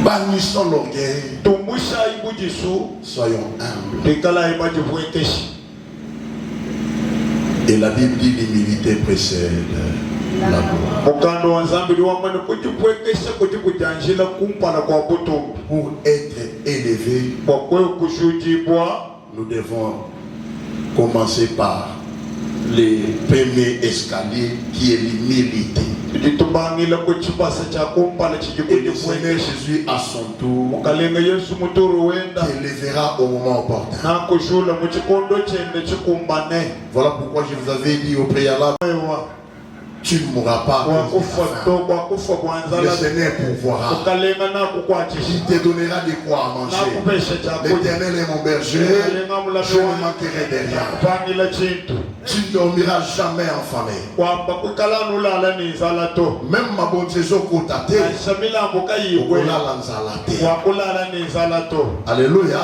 S1: Bannissons l'orgueil,
S2: tumbusha ibujisu
S1: soyons humbles.
S2: tikala ibajipwekeshi
S1: Et la Bible dit l'humilité précède la gloire.
S2: mukando wa nzambi liwamane kujipwekesha kujikujanjila kumpala kwa butumbi
S1: Pour être élevé,
S2: bwakwe kushujibwa
S1: nous devons commencer par les premiers escaliers qui est l'humilité. Et le Seigneur Jésus à son tour t'élèvera au moment opportun. Voilà pourquoi je vous avais dit au préalable, tu ne mourras pas. Le Seigneur pourvoira. Il te donnera des quoi à manger. L'Éternel est mon berger, je ne manquerai de rien. Tu ne dormiras jamais affamé. Même ma bonne saison côté. Alléluia.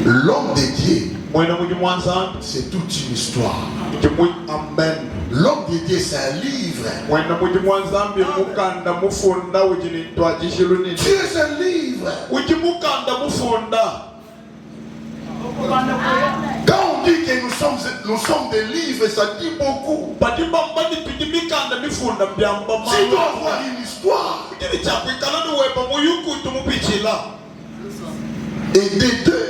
S1: L'homme de Dieu, c'est toute une histoire. L'homme de Dieu, c'est un livre. Dieu, c'est un livre. Quand on dit que nous sommes des livres, ça dit beaucoup. Si tu dois avoir une histoire, et des deux,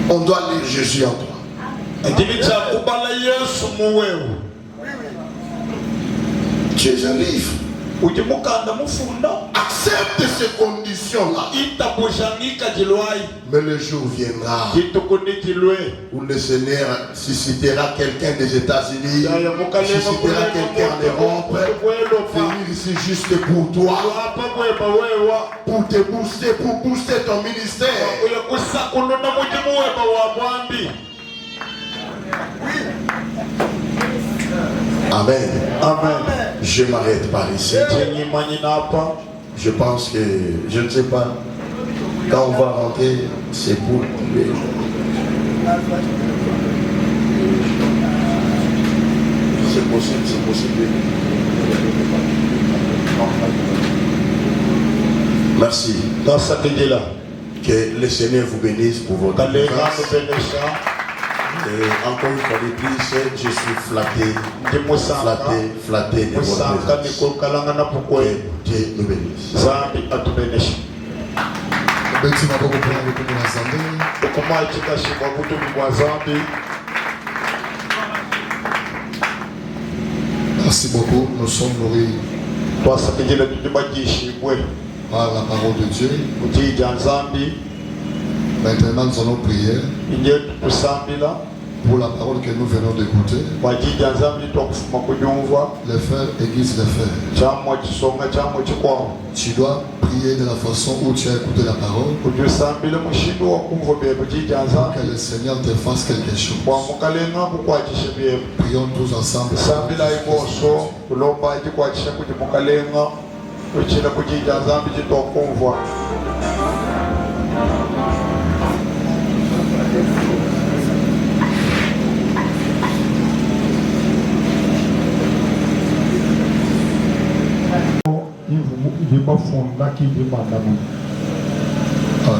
S1: on doit lire Jésus en toi. Tu es un livre. Accepte ces conditions-là. Mais le jour viendra où le Seigneur suscitera quelqu'un des États-Unis, suscitera quelqu'un en Europe, venir ici juste pour toi, pour te booster, pour booster ton ministère. Amen. Amen. Je m'arrête par ici. Je pense que, je ne sais pas, quand on va rentrer, c'est pour les gens. C'est possible, c'est possible. Merci.
S2: Dans sa là.
S1: Que le Seigneur vous bénisse pour votre présence. Et encore une fois de plus, je suis flatté de votre présence. Que Dieu nous bénisse.
S5: Merci beaucoup, nous sommes nourris par la parole de Dieu. Maintenant, nous allons prier pour la parole que nous venons d'écouter. Les frères aiguisent les frères. Tu dois prier de la façon où tu as écouté la parole. Que le Seigneur te fasse quelque chose. Prions tous ensemble.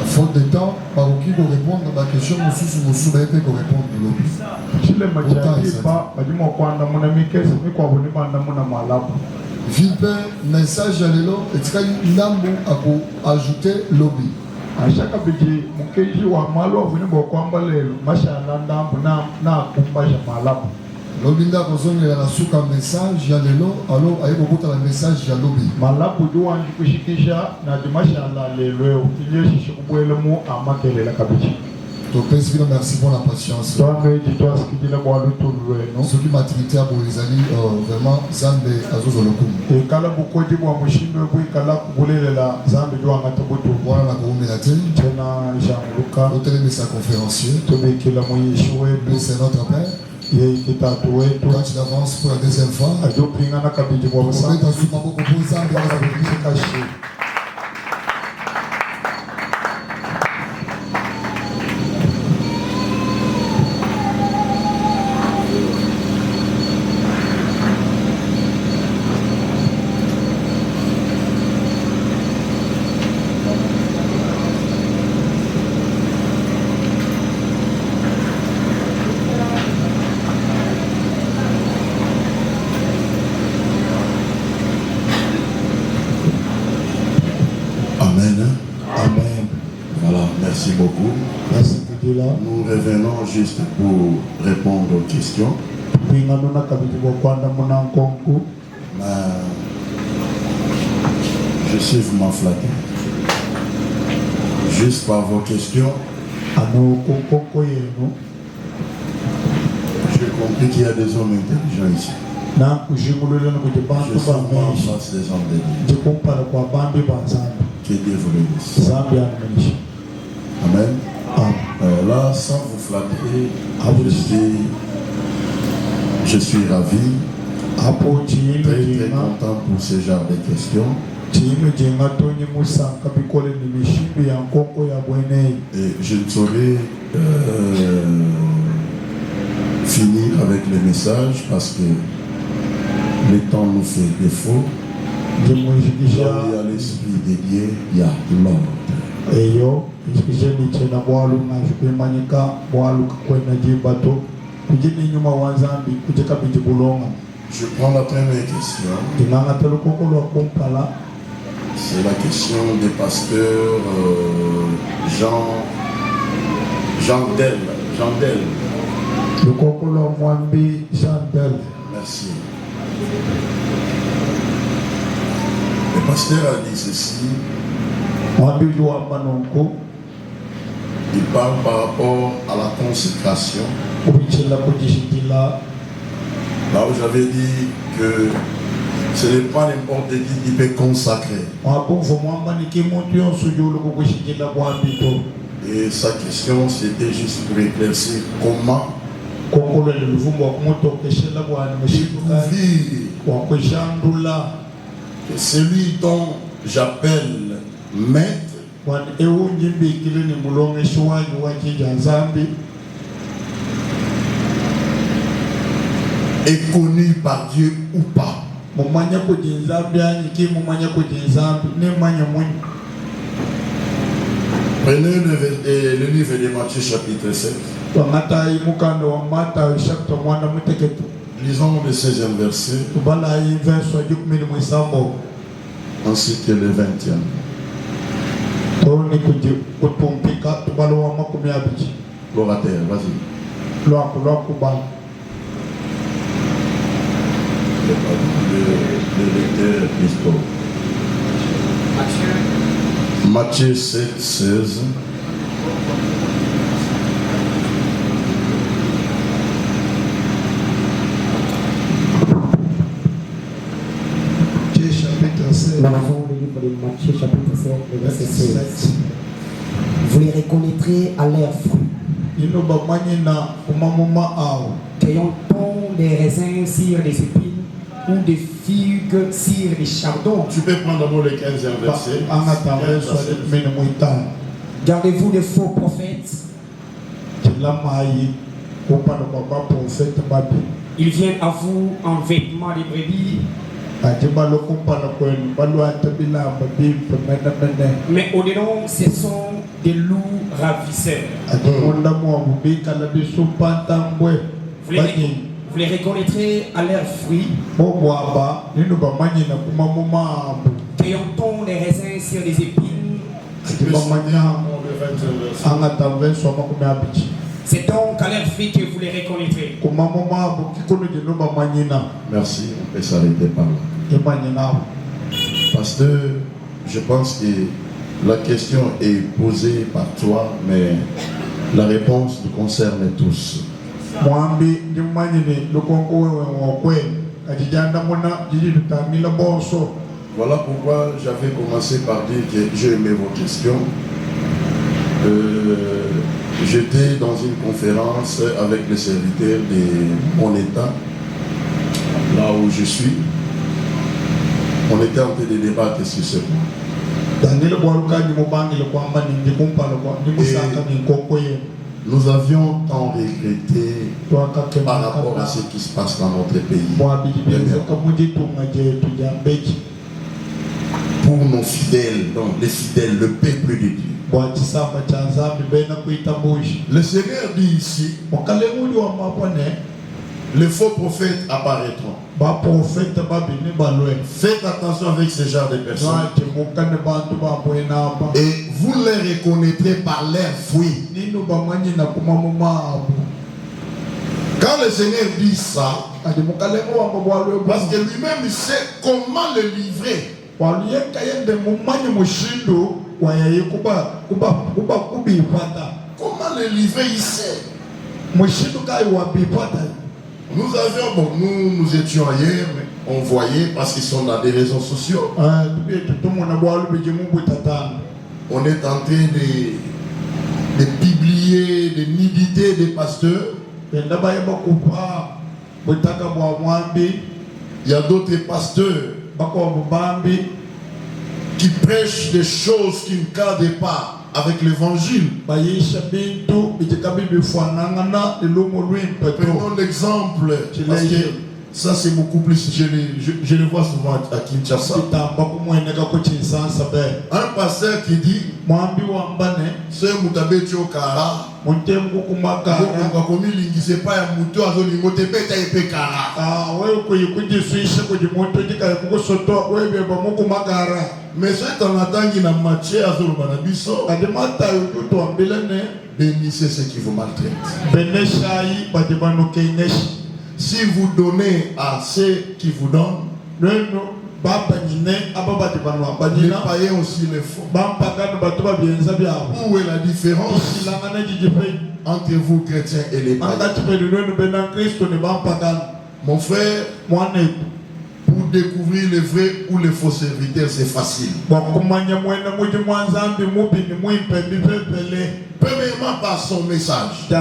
S5: Faute de temps, Baroki pour répondre à ma question, nous sommes pour répondre de l'autre. Vilpe, message à l'élo, et tu as Nambo à ajouter lobby.
S2: À chaque bidi, mon keji wa malo venu bokwamba lelo, mashallah ndambu na kumbaja malabu.
S5: Lobinda kozongi la suka message ya lelo, alors aye bobota la message ya lobby.
S2: Malabu duwa ndikushikisha na mashallah lelo, ile shishikubwele mu amakele la kabiji.
S5: Merci pour la patience. Ce qui m'a traité à Borizali, vraiment, Zambe Azozolokum. Voilà la communauté. L'hôtel de sa conférencier. C'est notre Père. Quand tu avances pour la deuxième fois,
S1: Merci beaucoup.
S5: basikidila
S1: Nous revenons juste pour répondre aux questions.
S5: kwinganuna kabili bokwanda munankonku
S1: Je suis vraiment flatté. Juste par vos questions,
S5: ano kunkonko yenu
S1: j'ai compris qu'il y a des hommes intelligents ici.
S5: nankuzhingululana kuti
S1: Je
S5: bantu
S1: suis vraiment en
S5: bameshi
S1: face des hommes de Dieu.
S5: ndikumpala kwa bambi ba zambi
S1: Que Dieu vous bénisse.
S5: zambi anumelisha
S1: Amen.
S5: amen.
S1: Là, sans vous flatter, je suis ravi,
S5: apo
S1: très très
S5: chiyinu
S1: content pour ce genre de questions.
S5: jenga tonyi musanka bikole ni mishimbi ya nkonko ya bweneyi
S1: Et je ne saurais finir avec le message parce que le temps nous fait défaut. Là où il y
S5: ndimwijikisha
S1: a l'Esprit de Dieu, il y a l'ordre.
S5: eyo ishikisheni chena bwalu nazhikwimanyika bwalu kakwena jibato kujini nyuma wa zambi kujeka bijibulonga
S1: Je prends la première question.
S5: nding'ang'atela ukoko lwa kumpala
S1: C'est la question du pasteur Jean Del.
S5: lukoko lwa mwambi Chantel.
S1: Merci. Le pasteur a dit ceci.
S5: Mwambi lwa manonko
S1: Il parle par rapport à la consécration.
S5: kubichila kujishikila
S1: Là où j'avais dit que ce n'est pas n'importe qui peut consacrer.
S5: mwakumva mwamba nikimuntu yonse ujulu kukushikila mwambi to
S1: Et sa question, c'était juste pour éclaircir comment
S5: kokolo leluvumbu wakumutokeshela bwani mushikukani
S1: découvrir
S5: wakushandula
S1: que celui dont j'appelle maître
S5: wani eunji mbikile ni mulongeshi wanyu wachija zambi
S1: est connu par Dieu ou pas.
S5: mumanya kujinzambi anyiki mumanya kujinzambi nemanya mwenye
S1: Prenez le livre de Matthieu chapitre 7.
S5: wangatayi mukando wa Matayo chapter mwana muteketu
S1: Lisons le 16e verset
S5: tubalayi verse wa 17
S1: ainsi que le 20e.
S5: toni kutumpika tubalo wa 20
S1: L'orateur, vas-y.
S5: lwakubala
S1: Le lecteur Christo. Matthieu 7, 16.
S5: chapitre 7
S3: Nous avons le livre de Matthieu chapitre 7, le verset 16. Vous les reconnaîtrez à leurs fruits.
S5: ino bamanyi na kumamuma awo
S3: Cueillons-on des raisins sur des épines ou des figues sur des chardons?
S1: Tu peux prendre d'abord le 15e verset.
S5: angata verse wa 15
S3: Gardez-vous des faux prophètes.
S5: tilamayi kupanda kwa baprofete babi
S3: Ils viennent à vous en vêtements de brebis,
S5: ati balokumpala kwenu balwata bilamba bimpe menemene
S3: mais au-dedans, ce sont des loups ravisseurs.
S5: ati munda mwamu bikala bisumpantambwe
S3: Vous les,
S5: banyi
S3: vous les reconnaîtrez à leurs fruits.
S5: bobwaba nino bamanyi na kumamuma abu
S3: Cueillons-on des raisins sur des épines?
S5: ati bamanya
S1: Le 20e verset.
S5: angata verse wa 20
S3: C'est donc à leurs fruits que vous les reconnaîtrez.
S5: kumamuma abu kikono jino bamanyi na
S1: Merci, on peut s'arrêter par là.
S5: imanyi nabo
S1: Pasteur, je pense que la question est posée par toi, mais la réponse nous concerne tous.
S5: mwambi ndimanyi ni lukongo wewe wokwenu ati janda muna jiji tutamila boso
S1: Voilà pourquoi j'avais commencé par dire que j'ai aimé vos questions. J'étais dans une conférence avec les serviteurs de mon État, là où je suis. On était en train de débattre sur ce point.
S5: danile bwalukanyi mubangile kwamba nindikumpala kwa ndimusaka ninkonko yenu
S1: Nous avions tant regretté par rapport à
S5: twakakemaka
S1: ce qui se passe dans notre pays.
S5: mwabilibenzeka mujitunga jetu jambeji
S1: Pour nos fidèles, donc les fidèles, le peuple de Dieu.
S5: bwachisamba cha nzambi bena kuita bushi
S1: Le Seigneur dit ici,
S5: mukalemuli wa mapone
S1: les faux prophètes apparaîtront.
S2: ba prophète ba bini ba loin.
S1: Faites attention avec ce genre de personnes.
S2: Nati mukane bantu ba boyena ba.
S1: Et vous les reconnaîtrez par leurs fruits.
S2: Nino ba manyi na kuma mama abu.
S1: Quand le Seigneur dit ça,
S2: Adi mukale mo ba bo alo ba.
S1: parce que lui-même il sait comment le livrer.
S2: Waliye kayende mumanyi mushindo wayaye kuba kubi pata.
S1: Comment le livrer, il sait.
S2: Mushindo kai wabi pata.
S1: Nous avions, bon, nous étions ailleurs, mais on voyait parce qu'ils sont dans des réseaux sociaux. On est en train de publier des nudités des pasteurs. Il y a d'autres pasteurs qui prêchent des choses qui ne cadrent pas avec l'évangile. Prenons l'exemple, parce que ça c'est beaucoup plus, je le vois souvent à Kinshasa. Un pasteur qui dit, c'est Moutabe Tchokara, mais c'est en attendant qu'il a matché à Zolobanabiso. Bénissez ceux qui vous maltraitent. Si vous donnez à ceux qui vous donnent, les païens aussi les font. Où est la différence entre vous chrétiens et les païens? Mon frère, pour découvrir les vrais ou les faux serviteurs, c'est facile. Premièrement par son message. Le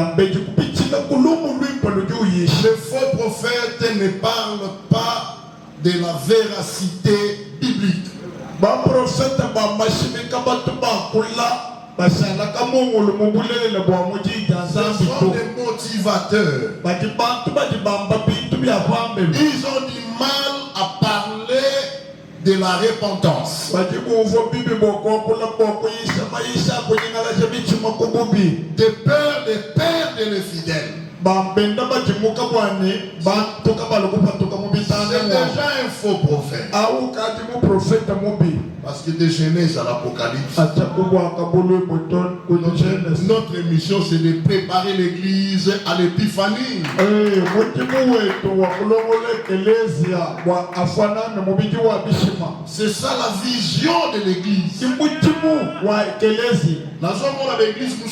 S1: faux prophète ne parle pas de la véracité biblique. Ce sont des motivateurs. Ils ont du mal à parler de la repentance. De peur de perdre les fidèles. C'est déjà un faux prophète. Parce que de Genèse à l'Apocalypse, notre mission c'est de préparer l'église à l'épiphanie. C'est ça la vision de l'église. Dans l'église, nous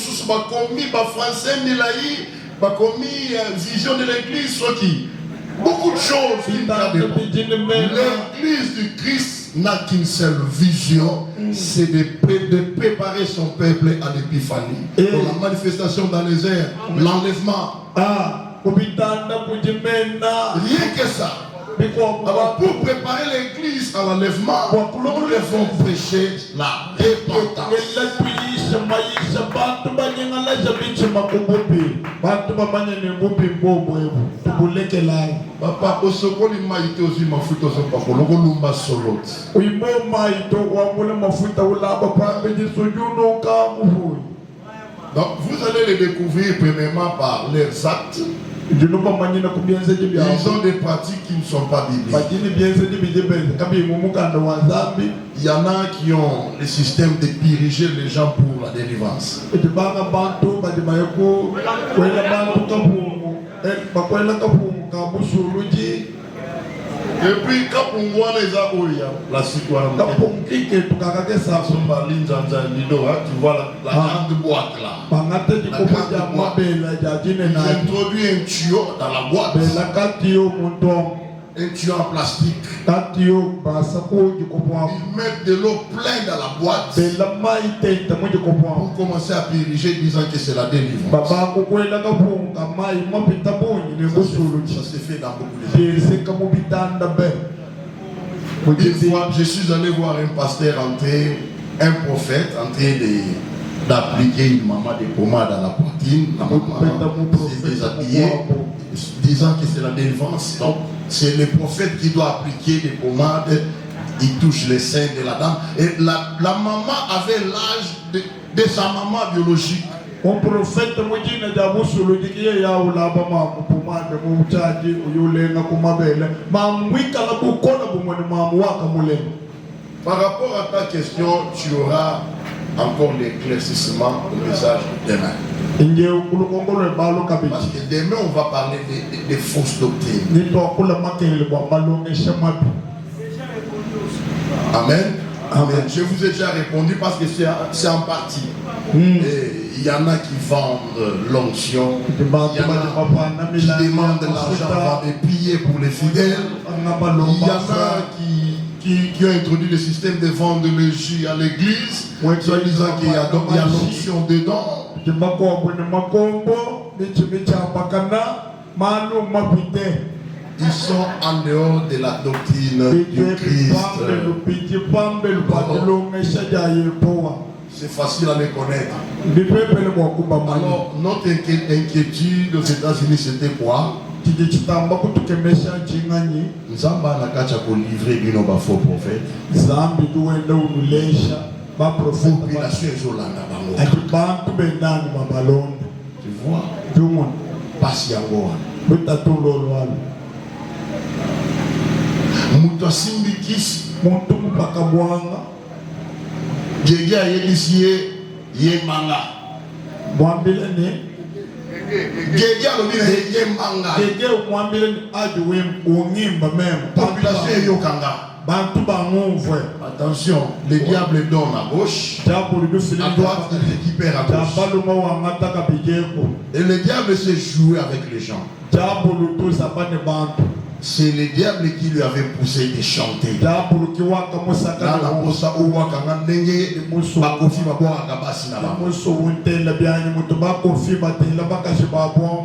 S1: commis français, vision de l'église, beaucoup de choses. L'église du Christ n'a qu'une seule vision, c'est de préparer son peuple à l'épiphanie. Pour la manifestation dans les airs, l'enlèvement. Rien que ça. Alors pour préparer l'église à l'enlèvement, nous devons prêcher la repentance. Papa, au second, il m'a été aussi ma foute au second. Donc vous allez les découvrir premièrement par leurs actes. Ils ont des pratiques qui ne sont pas bibliques. Il y en a qui ont le système de diriger les gens pour la délivrance. Et puis quand on voit les Aoya, la citoyenne, tu vois la grande boîte là. Ils introduisent un tuyau dans la boîte. Un tuyau en plastique. Ils mettent de l'eau pleine dans la boîte pour commencer à diriger disant que c'est la délivrance. Ça se fait dans beaucoup de pays. Une fois, je suis allé voir un pasteur un prophète en train d'appliquer une maman de pommade à la poitrine. La maman s'est déshabillée, disant que c'est la délivrance. Donc, c'est le prophète qui doit appliquer des pommades. Il touche les seins de la dame. Et la maman avait l'âge de sa maman biologique.
S2: mande muchaji uyulenga kumabele mamwika la bukona bumone mamwaka mulema.
S1: Par rapport à ta question, tu auras encore l'éclaircissement au message de demain. Parce que demain, on va parler des fausses doctrines. Amen. Amen. Je vous ai déjà répondu parce que c'est en partie. Il y en a qui vendent l'onction, il y en a qui demandent l'argent et piller pour les fidèles. Il y en a qui ont introduit le système de vendre le jus à l'église, soit disant qu'il y a l'onction dedans. Ils sont en dehors de la doctrine du Christ. C'est facile à les connaître. Alors, notre inquiétude aux États-Unis, c'était quoi? Nzamba nakacha ko livrer bino ba faux prophètes. Population ezolanda bango. Tu vois? Passe yango. Mutu asimbi kisi. Mutu bakabwanga. Gege ayebisi ye manga. Mwambile ne Gege alobi na ye manga. Gege mwambile ni ajuwe ungimba même. Population yokanga. Bantu bangomvwe. Attention, le diable donne à gauche. À droite, il récupère à gauche. Et le diable s'est joué avec les gens. C'est le diable qui lui avait poussé de chanter.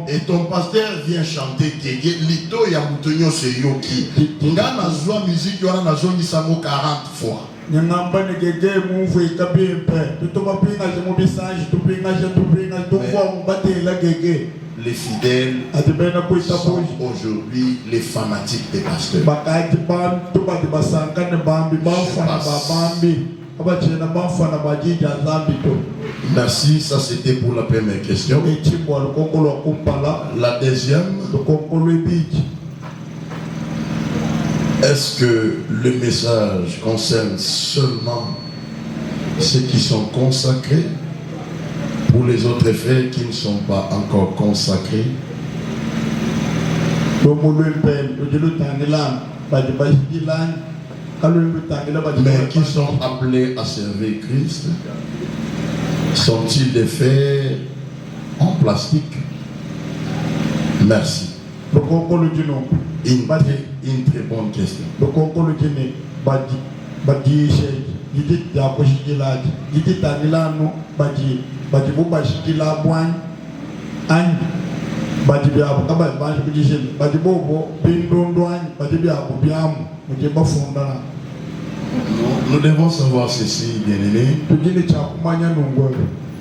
S1: Et ton pasteur vient chanter Lito ya Mutonyo Seyoki. Ngana zwa musique wana na zongi sango 40 fois. Les fidèles sont aujourd'hui les fanatiques des pasteurs. Merci, ça c'était pour la première question. La deuxième, est-ce que le message concerne seulement ceux qui sont consacrés? Pour les autres frères qui ne sont pas encore consacrés, mais qui sont appelés à servir Christ, sont-ils des fers en plastique? Merci. Une très bonne question. Nous devons savoir ceci, bien-aimés.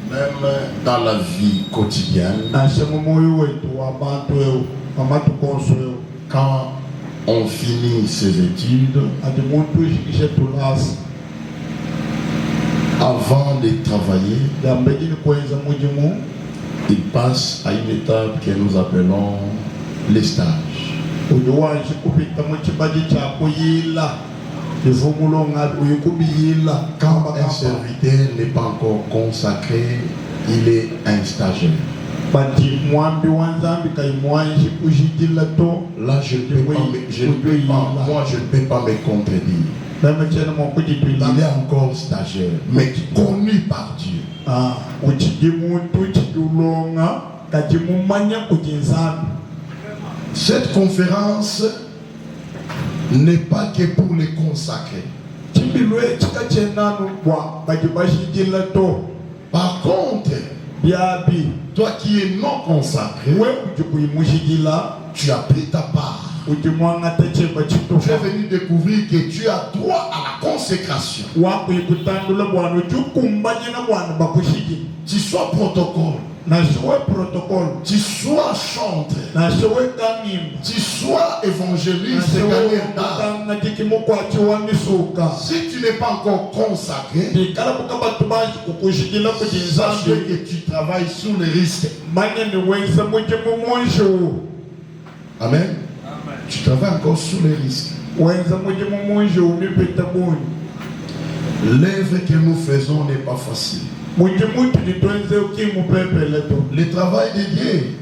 S1: Même dans la vie quotidienne, quand on finit ses études, avant de travailler, il passe à une étape que nous appelons les stages. Quand un serviteur n'est pas encore consacré, il est un stagiaire. Là, je ne peux pas me contredire. Il est encore stagiaire, mais connu par Dieu. Cette conférence n'est pas que pour les consacrés. Par contre, toi qui es non consacré, tu as pris ta part. Tu es venu découvrir que tu as droit à la consécration. Tu sois protocole, tu sois chanteur, tu sois évangéliste, si tu n'es pas encore consacré, sache que tu travailles sous les risques. Amen. Tu travailles encore sur les risques. L'œuvre que nous faisons n'est pas facile. Le travail de Dieu,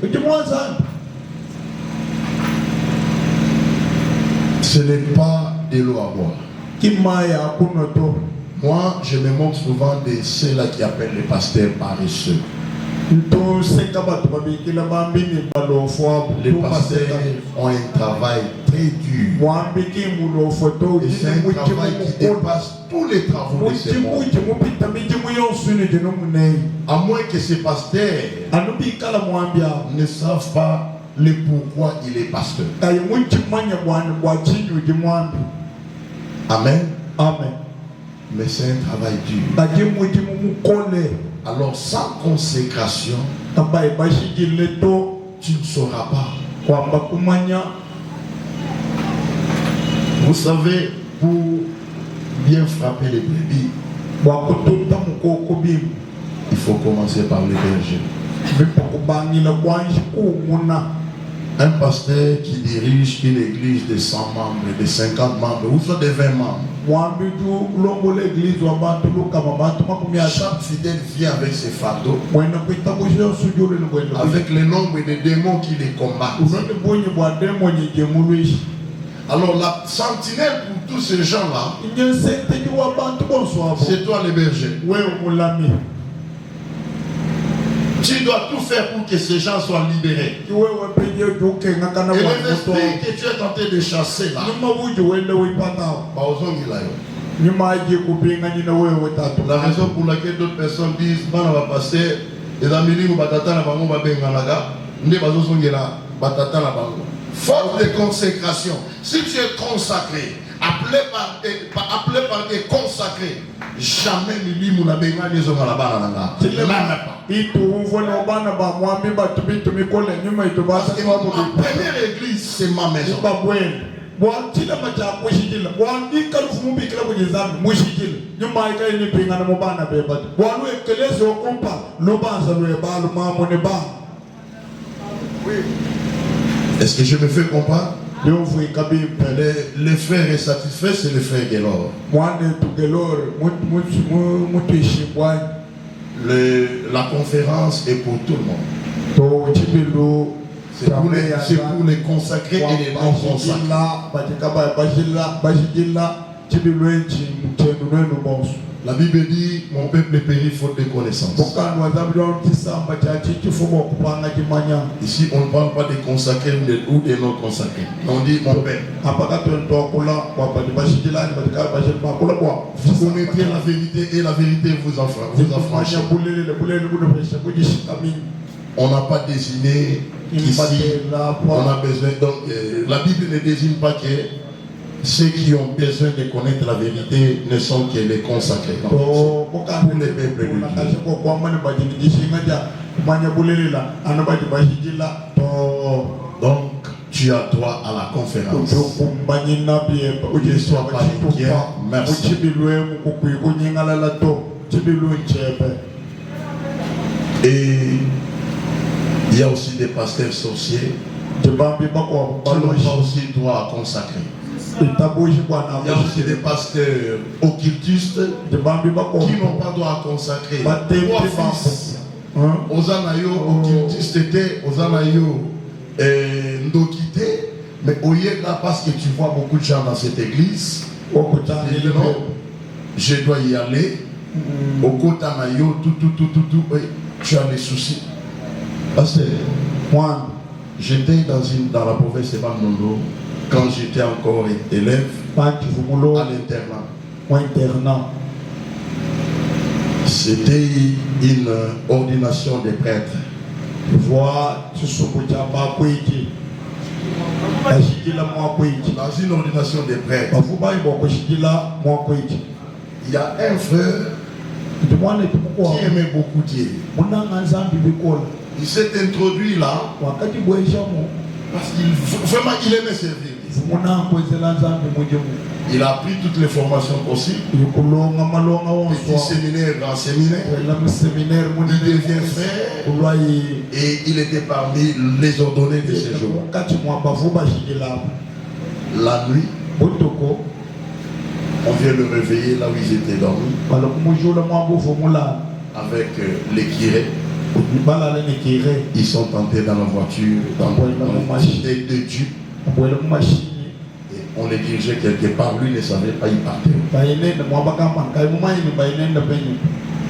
S1: ce n'est pas de l'eau à boire. Moi, je me montre souvent de ceux-là qui appellent les pasteurs paresseux. Les pasteurs ont un travail très dur. Et c'est un travail qui dépasse tous les travaux de ce monde. À moins que ces pasteurs ne savent pas le pourquoi il est pasteur. Amen.
S2: Amen.
S1: Mais c'est un travail dur. Alors sans consécration, tu ne sauras pas. Vous savez, pour bien frapper les brebis, il faut commencer par le berger. Un pasteur qui dirige une église de 100 membres, de 50 membres, ou soit de 20 membres. Chaque fidèle vient avec ses fardeaux, avec le nombre de démons qui les combattent. Alors la sentinelle pour tous ces gens-là, c'est toi le berger. Tu dois tout faire pour que ces gens soient libérés. Et l'esprit que tu es tenté de chasser là, la raison pour laquelle d'autres personnes disent Bana va passer, les amis batata na bango ba benganaga, nde bazosongela batata na bango. Force de consécration. Si tu es consacré, appelé par des consacrés, jamais Milimu na benga les hommes à la banana. Même pas. Ma première église, c'est ma maison. Est-ce que je me fais comprendre? Le frère est satisfait, c'est le frère Gelor. La conférence est pour tout le monde. C'est pour les consacrés et les non consacrés. La Bible dit, mon peuple périt faute de connaissance. Ici, on ne parle pas des consacrés ou des non consacrés. On dit mon peuple. Vous connaîtrez la vérité et la vérité vous affranchit. On n'a pas désigné ici. On a besoin. Donc, la Bible ne désigne pas que ceux qui ont besoin de connaître la vérité ne sont que les consacrés. Pour les peuples de donc, tu as droit à la conférence. Ne sois pas inquiet. Merci. Et il y a aussi des pasteurs sorciers qui n'ont pas aussi droit à consacrer. Il y a aussi des pasteurs occultistes qui n'ont pas droit à consacrer. Trois fils. Ozanayo occultiste était, Ozanayo ndokité, mais Oyeka, parce que tu vois beaucoup de gens dans cette église, je dois y aller. Okotanayo, tout, tu as des soucis. Parce que moi, j'étais dans la province de Banondo quand j'étais encore élève à l'internat. C'était une ordination de prêtres. Dans une ordination de prêtres, il y a un frère qui aimait beaucoup Dieu. Il s'est introduit là parce qu'il vraiment il aimait servir Dieu. Il a appris toutes les formations possibles. Petit séminaire, grand séminaire. Il devient frère. Et il était parmi les ordonnés de ces jours. La nuit, on vient le réveiller là où ils étaient dormis. Avec les kirés. Ils sont entrés dans la voiture, dans des Dieu. Et on les dirigeait quelque part. Lui ne savait pas, il partait.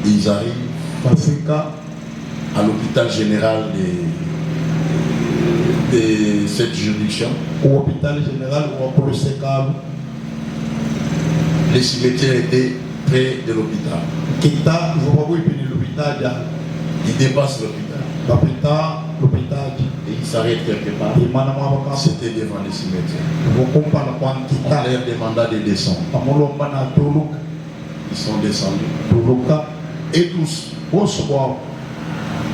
S1: Ils arrivent à l'hôpital général de cette juridiction. Les cimetières étaient près de l'hôpital. Il dépasse l'hôpital. Et il s'arrête quelque part. C'était devant les cimetières. On leur demanda de descendre. Ils sont descendus. Et tous,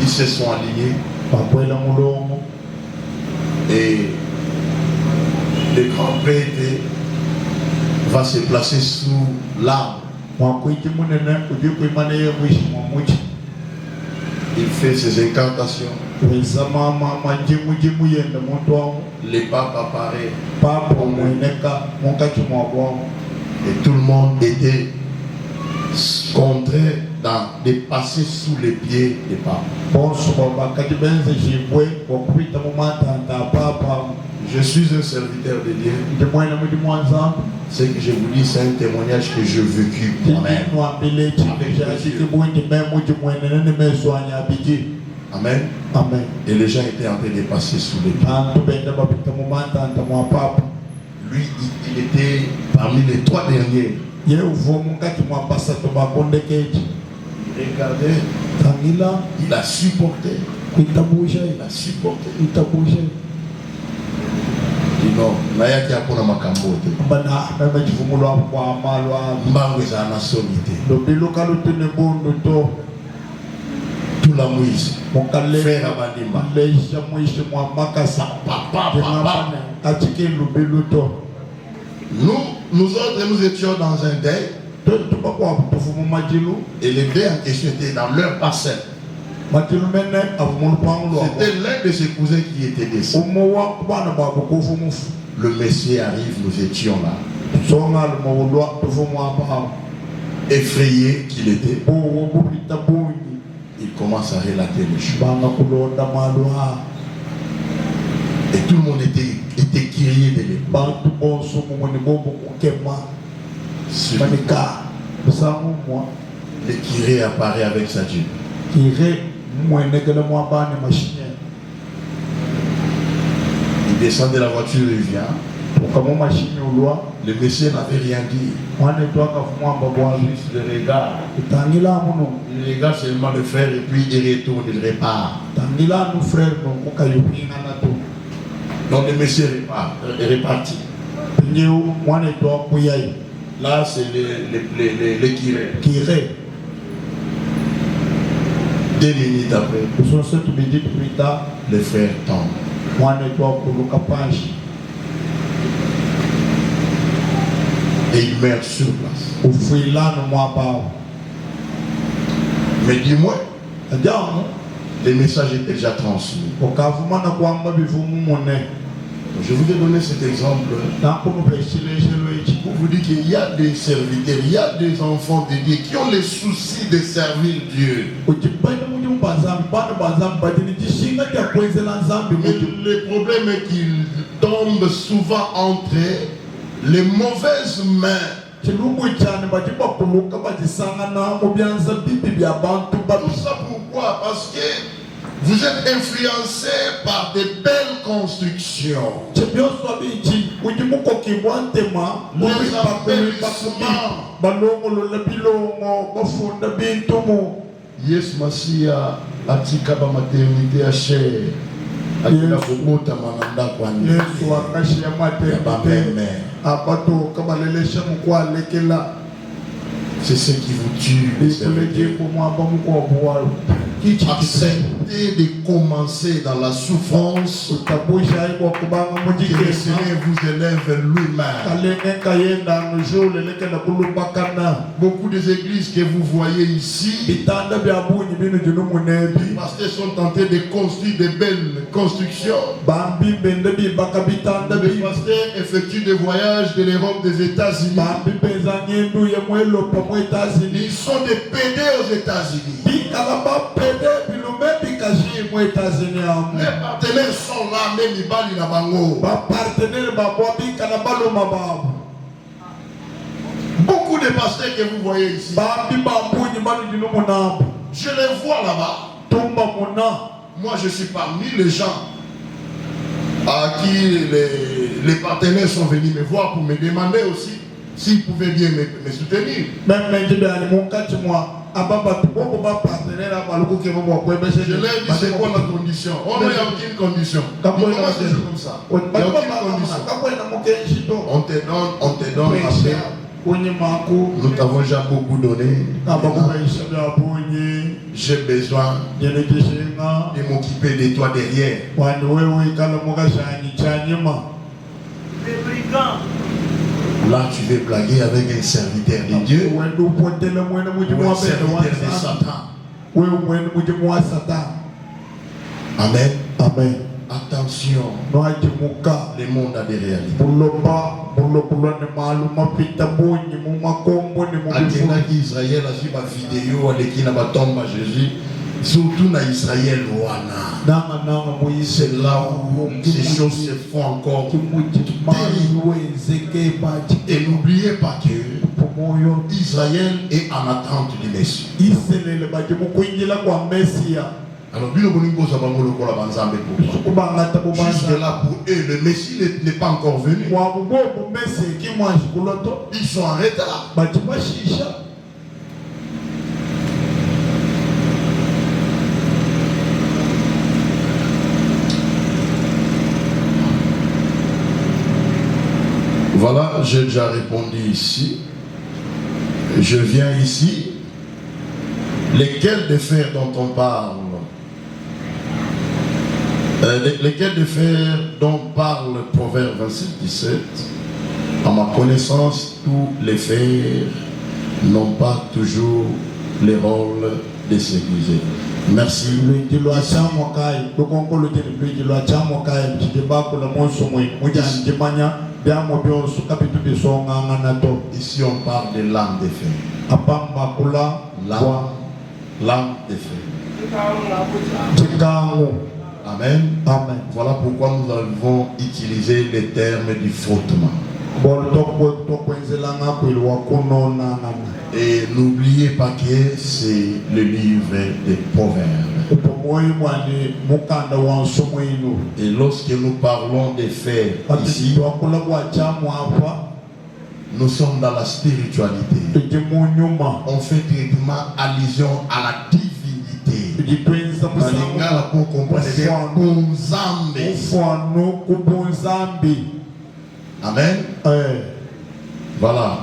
S1: ils se sont alignés. Et le grand prêtre va se placer sous l'arbre. Il fait ses incantations. Les papes apparaissent. Et tout le monde était contraint de passer sous les pieds des papes. Je suis un serviteur de Dieu. Ce que je vous dis, c'est un témoignage que j'ai vécu moi-même. Amen.
S3: Amen.
S1: Et les gens étaient en train de passer sous les pieds. Lui, il était parmi les 3 derniers. Il regardait, il a supporté. Il a supporté. Non, nayaki apona makambo te. Mbango eza na solité. Tout la Moïse. Frère Abandimba. Papa. Nous autres, nous étions dans un deuil. Et les deuils en question étaient dans leur parcelle. C'était l'un de ses cousins qui était décédé. Le Messie arrive, nous étions là. Effrayé qu'il était, il commence à relater les choses. Et tout le monde était crié de l'époque. Le curé apparaît avec sa jupe. Il descend de la voiture, il vient. Le monsieur n'avait rien dit. Juste le regard. Il regarde seulement le frère et puis il retourne, il répare. Donc le monsieur est reparti. Là, c'est le curé. 2 minutes après, le frère tombe. Et il meurt sur place. Mais dis-moi, les messages étaient déjà transmis. Je vous ai donné cet exemple pour vous dire qu'il y a des serviteurs, il y a des enfants de Dieu qui ont le souci de servir Dieu. Le problème est qu'ils tombent souvent entre les mauvaises mains. Tout ça pourquoi? Parce que vous êtes influencé par de belles constructions. Les embellissements. Yes, Masia, Atika ba maternité à chair. Akila kubota mananda kwa ni.
S2: Yesu akashi ya maternité. Abato kama lelesha mkwa lekela.
S1: C'est ce qui vous tue.
S2: Accès
S1: accepté de commencer dans la souffrance, que le Seigneur vous élève lui-même. Beaucoup des églises que vous voyez ici, les pasteurs sont tentés de construire de belles constructions. Les pasteurs effectuent des voyages de l'Europe, des États-Unis. Ils sont des PD aux États-Unis. Les partenaires sont là, même ils bali na bango. Beaucoup de pasteurs que vous voyez ici, je les vois là-bas. Moi, je suis parmi les gens à qui les partenaires sont venus me voir pour me demander aussi s'ils pouvaient bien me soutenir. Je leur ai dit c'est quoi la condition? On n'a aucune condition. Comment c'est comme ça? Il n'y a aucune condition. On te donne après. Nous t'avons déjà beaucoup donné. J'ai besoin de m'occuper de toi derrière. Là, tu veux blaguer avec un serviteur de Dieu ou un serviteur de Satan. Amen. Amen. Attention, le monde a des réalités. Israël a vu ma vidéo avec qui n'a pas tombé Jésus. Surtout dans Israël, c'est là où ces choses se font encore. Et n'oubliez pas que Israël est en attente du Messie. Alors, jusque là, pour eux, le Messie n'est pas encore venu. Ils sont en retard. Voilà, j'ai déjà répondu ici. Je viens ici. Lesquels de fer dont on parle? Lesquels de fer dont parle Proverbe 26-17? À ma connaissance, tous les fers n'ont pas toujours les rôles de s'aiguiser. Merci. Ici on parle de l'âme de fer. L'âme de fer. Amen. Amen. Voilà pourquoi nous avons utilisé le terme du frottement. Et n'oubliez pas que c'est le livre des Proverbes. Et lorsque nous parlons des fer ici, nous sommes dans la spiritualité. On fait directement allusion à la divinité. Pour comprendre Amen. Voilà.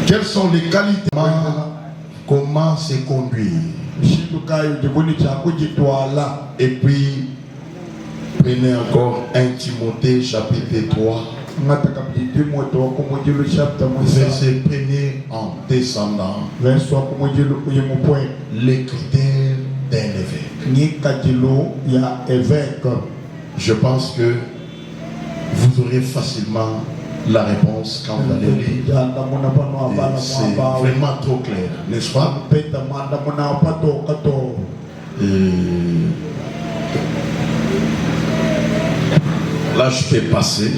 S1: Quelles sont les qualités? Comment se conduire? Et puis, prenez encore 1 Timothée chapitre 3. Verset 1er en descendant. Les critères d'un évêque. Je pense que vous aurez facilement la réponse quand vous allez lire. C'est vraiment trop clair, n'est-ce pas? Là, je peux passer.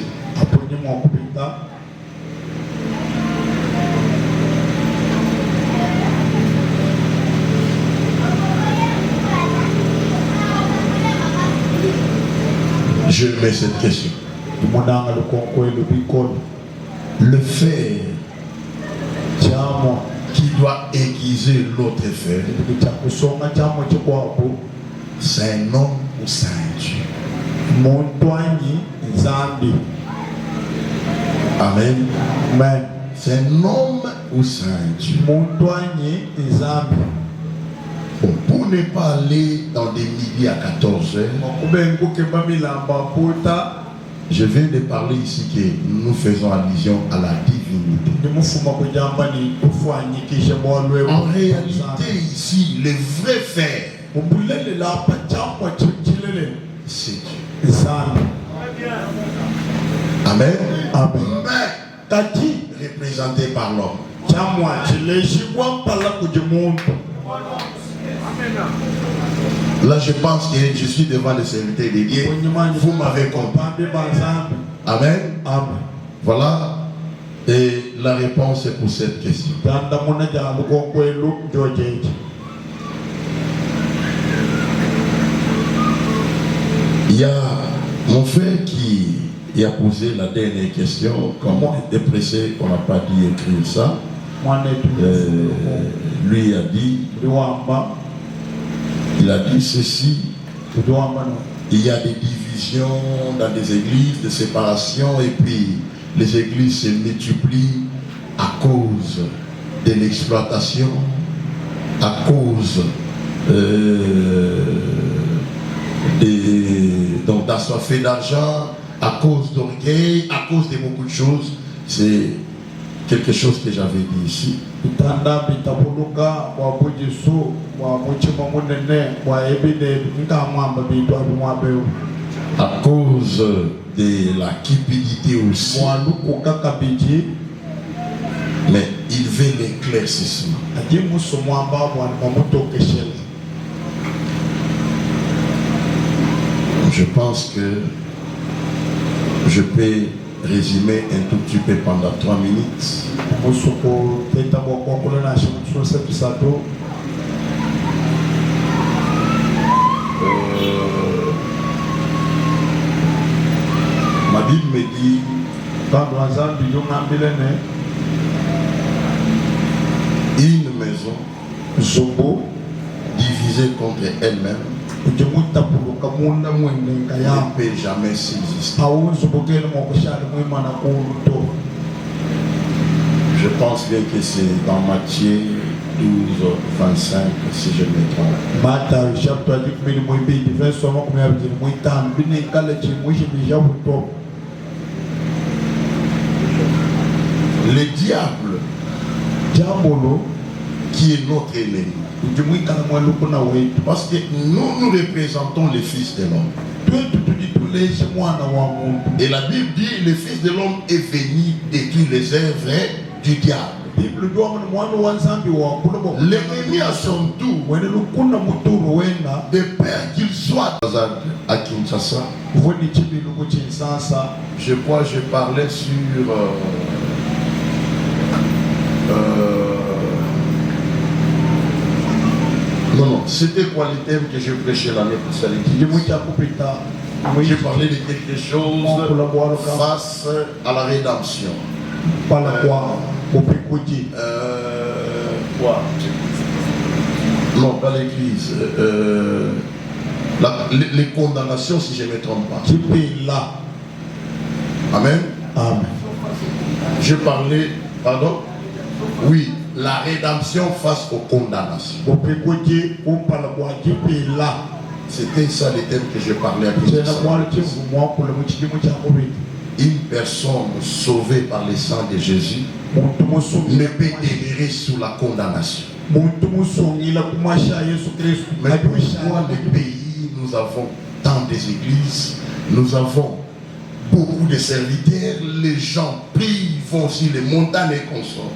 S1: Je mets cette question. Le fer qui doit aiguiser l'autre fer, c'est un homme ou c'est un Dieu? Amen. C'est un homme ou c'est un Dieu? Bon, pour ne pas aller dans des midi à 14h, je viens de parler ici que nous faisons allusion à la divinité. En réalité, ici, le vrai fer, c'est Dieu. Amen. Mais représenté par l'homme. Là, je pense que je suis devant les serviteurs de Dieu. Vous m'avez compris. Amen. Voilà. Et la réponse est pour cette question. Il y a mon frère qui a posé la dernière question. Comme on était pressé, on n'a pas dit écrire ça. Lui a dit, il a dit ceci. Il y a des divisions dans des églises, des séparations, et puis les églises se multiplient à cause de l'exploitation, à cause d'assoiffés d'argent, à cause d'orgueil, à cause de beaucoup de choses. C'est quelque chose que j'avais dit ici. À cause de la cupidité aussi. Mais il veut l'éclaircissement. Je pense que je peux résumer un tout petit peu pendant 3 minutes. Ma Bible me dit une maison divisée contre elle-même ne peut jamais subsister. Je pense bien que c'est dans Matthieu 12, 25, si je me trompe. Le diable, qui est notre ennemi, parce que nous représentons les fils de l'homme. Et la Bible dit le fils de l'homme est venu détruire les œuvres du diable. L'ennemi a son tour, de peur qu'il soit à Kinshasa. Je crois que je parlais sur non, c'était quoi le thème que je prêchais l'année précédente? J'ai parlé de quelque chose face à la rédemption. Quoi? Non, pas l'église. Les condamnations, si je ne me trompe pas. Amen.
S2: Amen.
S1: Je parlais, pardon? Oui, la rédemption face aux condamnations. C'était ça le thème que je parlais à une personne sauvée par le sang de Jésus ne peut demeurer sous la condamnation. Mais pourquoi le pays, nous avons tant des églises, nous avons beaucoup de serviteurs, les gens prient, vont sur les montagnes et consorts.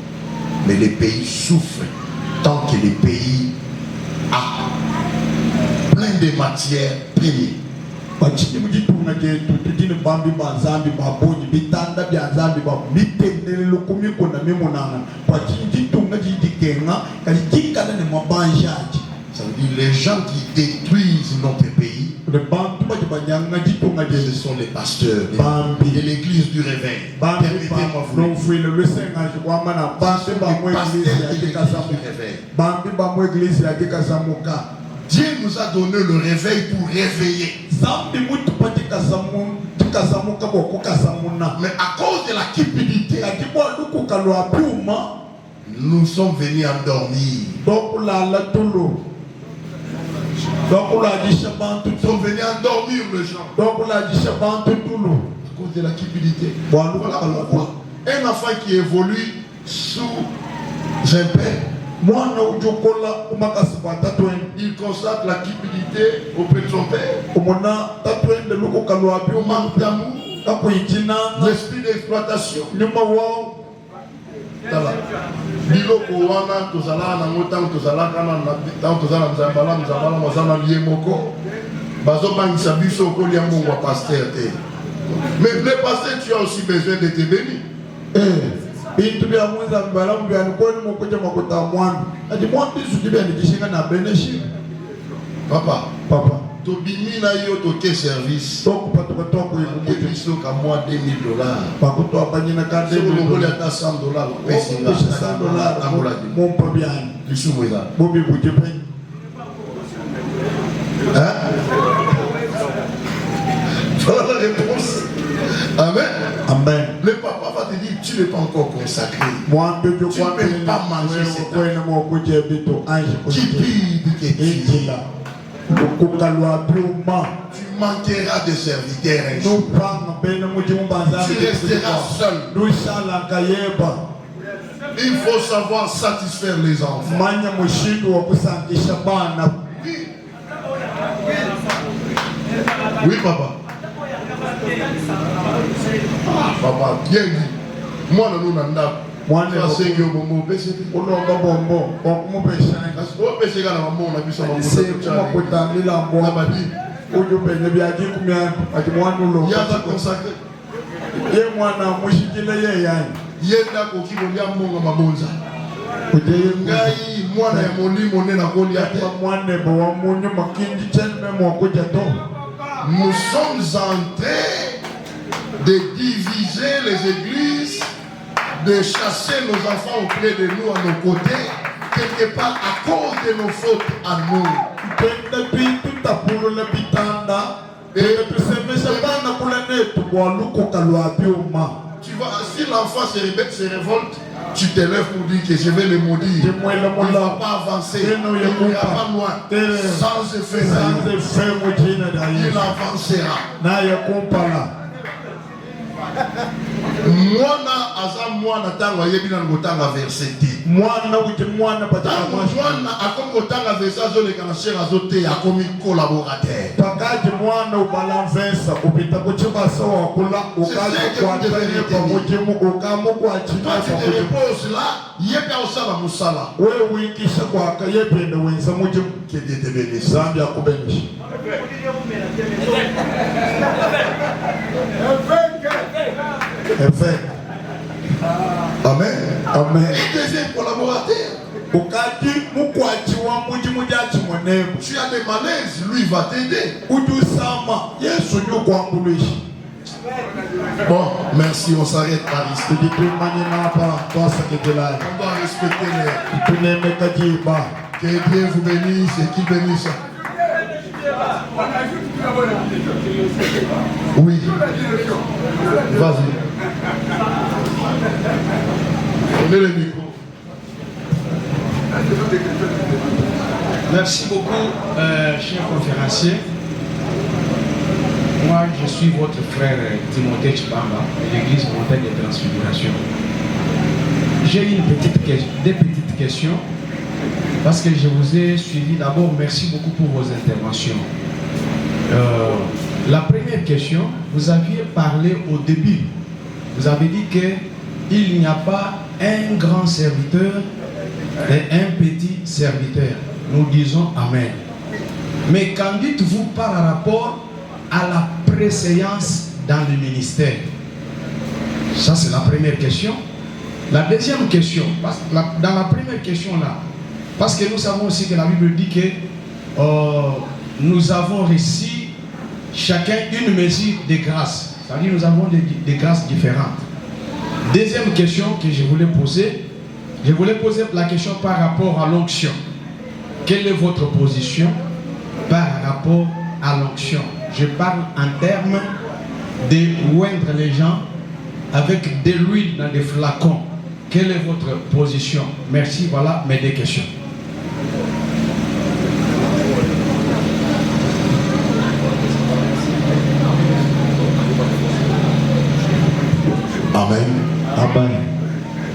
S1: Mais le pays souffre tant que le pays a plein de matières premières. Ça veut dire les gens qui détruisent notre pays, ce sont les pasteurs de l'église du réveil. Permettez-moi vous Dieu nous a donné le réveil pour réveiller. Mais à cause de la cupidité, nous sommes venus endormir.
S2: Donc là, dit Chabantu.
S1: Ils sont venus endormir les gens.
S2: Donc là, dit Chabantu Toulou.
S1: À cause de la cupidité.
S2: Voilà
S1: pourquoi. Un enfant qui évolue sous un père, il constate la cupidité auprès de son père. Le manque d'amour, l'esprit d'exploitation. Biloko wana tozala na ngotang tozala kana na tozala nzambala nzambala mazana liemoko bazo bangisa biso ko lia mbongo pasteur te. Mais le pasteur, tu as aussi besoin de te bénir.
S2: Bintu bya mwenza mbala mbya ni kwani mkuja makuta mwana. Ati mwana bisu kibya ni kishinga na beneshi.
S1: Papa,
S2: Papa.
S1: To bimi na yo to ke service.
S2: Toko patoka toko
S1: Et puis so ka moi $2000.
S2: Pakuto abanyina ka
S1: Si vous voulez
S2: $2000.
S1: à $100, pèse là.
S2: $100 mon pas bien.
S1: Du sous moi.
S2: Bobi buje pe.
S1: Hein? Voilà la réponse. Amen.
S2: Amen.
S1: Le papa va te dire, tu n'es pas encore consacré.
S2: Moi, je
S1: Tu ne peux pas manger cet homme. Qui prie que tu manqueras de serviteurs un jour. Tu resteras seul. Il faut savoir satisfaire les enfants. Oui, papa. Papa, bien dit. Moi, nous n'avons pas. Moi, je sais que mon mot pèse. On n'a pas bon bon. On peut pêcher. On peut pêcher quand on a vu son mot. C'est moi qui t'ai mis là. On m'a dit. Il y a un consacré. Il y a un il y a un qui a mon mabonza. Moi, je nous sommes en train de diviser les églises, de chasser nos enfants auprès de nous, à nos côtés, quelque part à cause de nos fautes à nous. Tu vois, si l'enfant se révolte, tu te lèves pour dire que je vais le maudire. Il ne va pas avancer. Il n'ira pas loin. Sans effet, il avancera. Mwana aza mwana tango yebina ngotanga verset mwana akomi kotanga verset azoleka na cher azote akomi collaborateur
S2: pakaji mwana ubalanvesa kupita kuchimba sawa kula ukaji kwa tani kwa mujimu ukamu kwa chima
S1: kwa mujimu là yebya osala musala
S2: wewe uingisha kwa kayepende wenza mujimu
S1: que Dieu te bénisse
S2: Zambia kubenshi Effet.
S1: Amen.
S2: Amen.
S1: Et deuxième collaborateur.
S2: Tu
S1: as des malaises, lui va t'aider. Bon, merci, on s'arrête par ici. On doit respecter les. Que Dieu vous bénisse et qu'il bénisse. Oui. Vas-y. Prenez le micro.
S6: Merci beaucoup, cher conférencier. Moi, je suis votre frère Timothée Chibamba de l'église Montagne de Transfiguration. J'ai des petites questions parce que je vous ai suivi. D'abord, merci beaucoup pour vos interventions. La première question, vous aviez parlé au début. Vous avez dit qu'il n'y a pas un grand serviteur et un petit serviteur. Nous disons Amen. Mais qu'en dites-vous par rapport à la préséance dans le ministère? Ça, c'est la première question. La deuxième question, dans la première question là, parce que nous savons aussi que la Bible dit que nous avons reçu chacun une mesure de grâce. C'est-à-dire nous avons des grâces différentes. Deuxième question que je voulais poser la question par rapport à l'onction. Quelle est votre position par rapport à l'onction? Je parle en termes de oindre les gens avec de l'huile dans des flacons. Quelle est votre position? Merci, voilà mes deux questions.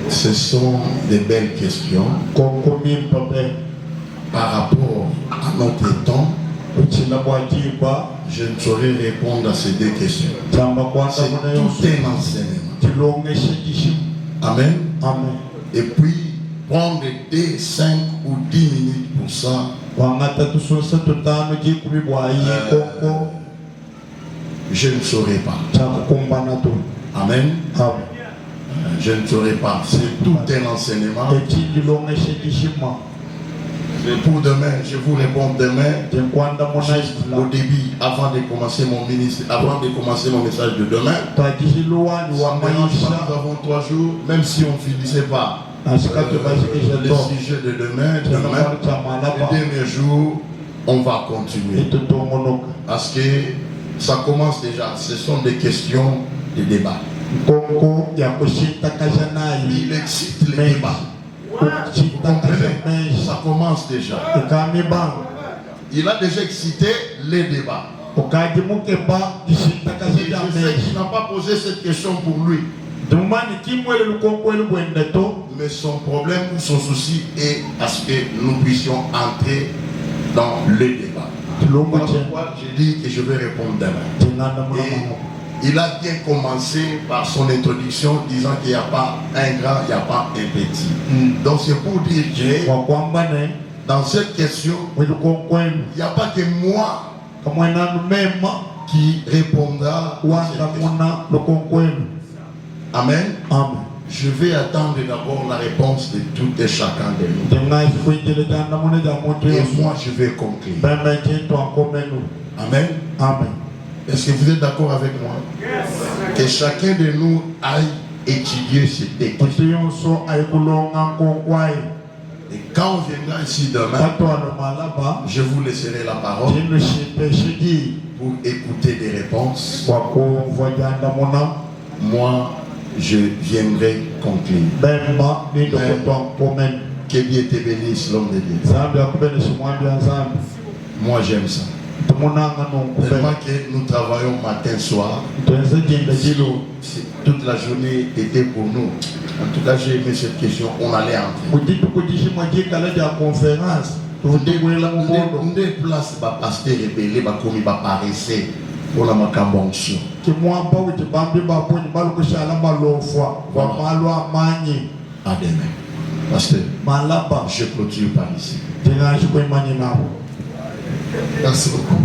S1: Ce sont des belles questions par rapport à notre temps. Je ne saurais répondre à ces deux questions. C'est tout un enseignement. Amen. Et puis, prendre 2, 5 ou 10 minutes pour ça. Je ne saurais pas. Amen. Je ne saurais pas. C'est tout un enseignement. Pour demain, je vous réponds demain. Au début, avant de commencer mon ministère, avant de commencer mon message de demain. Nous avons 3 jours, même si on ne finissait pas le sujet de demain, les derniers jours, on va continuer. Parce que ça commence déjà. Ce sont des questions de débat. Il excite les débats. Ça commence déjà. Il a déjà excité les débats. Je sais qu'il n'a pas posé cette question pour lui. Mais son problème, son souci est à ce que nous puissions entrer dans le débat. Voilà pourquoi j'ai dit que je vais répondre demain. Et il a bien commencé par son introduction disant qu'il n'y a pas un grand, il n'y a pas un petit. Donc c'est pour dire que dans cette question, il n'y a pas que moi qui répondra à cette question. Amen. Je vais attendre d'abord la réponse de tout et chacun de nous. Et moi je vais conclure. Amen. Est-ce que vous êtes d'accord avec moi? Que chacun de nous aille étudier ce texte. Et quand on viendra ici demain, je vous laisserai la parole pour écouter des réponses. Moi, je viendrai conclure. Que Dieu te bénisse, l'homme de Dieu. Moi, j'aime ça. Tellement que nous travaillons matin, soir. Toute la journée était pour nous. En tout cas, j'ai aimé cette question. On allait entrer. On déplace les pasteurs rebelles, comme ils paraissent pour la macambonction. À demain. Pasteur, je clôture par ici.
S5: Merci beaucoup.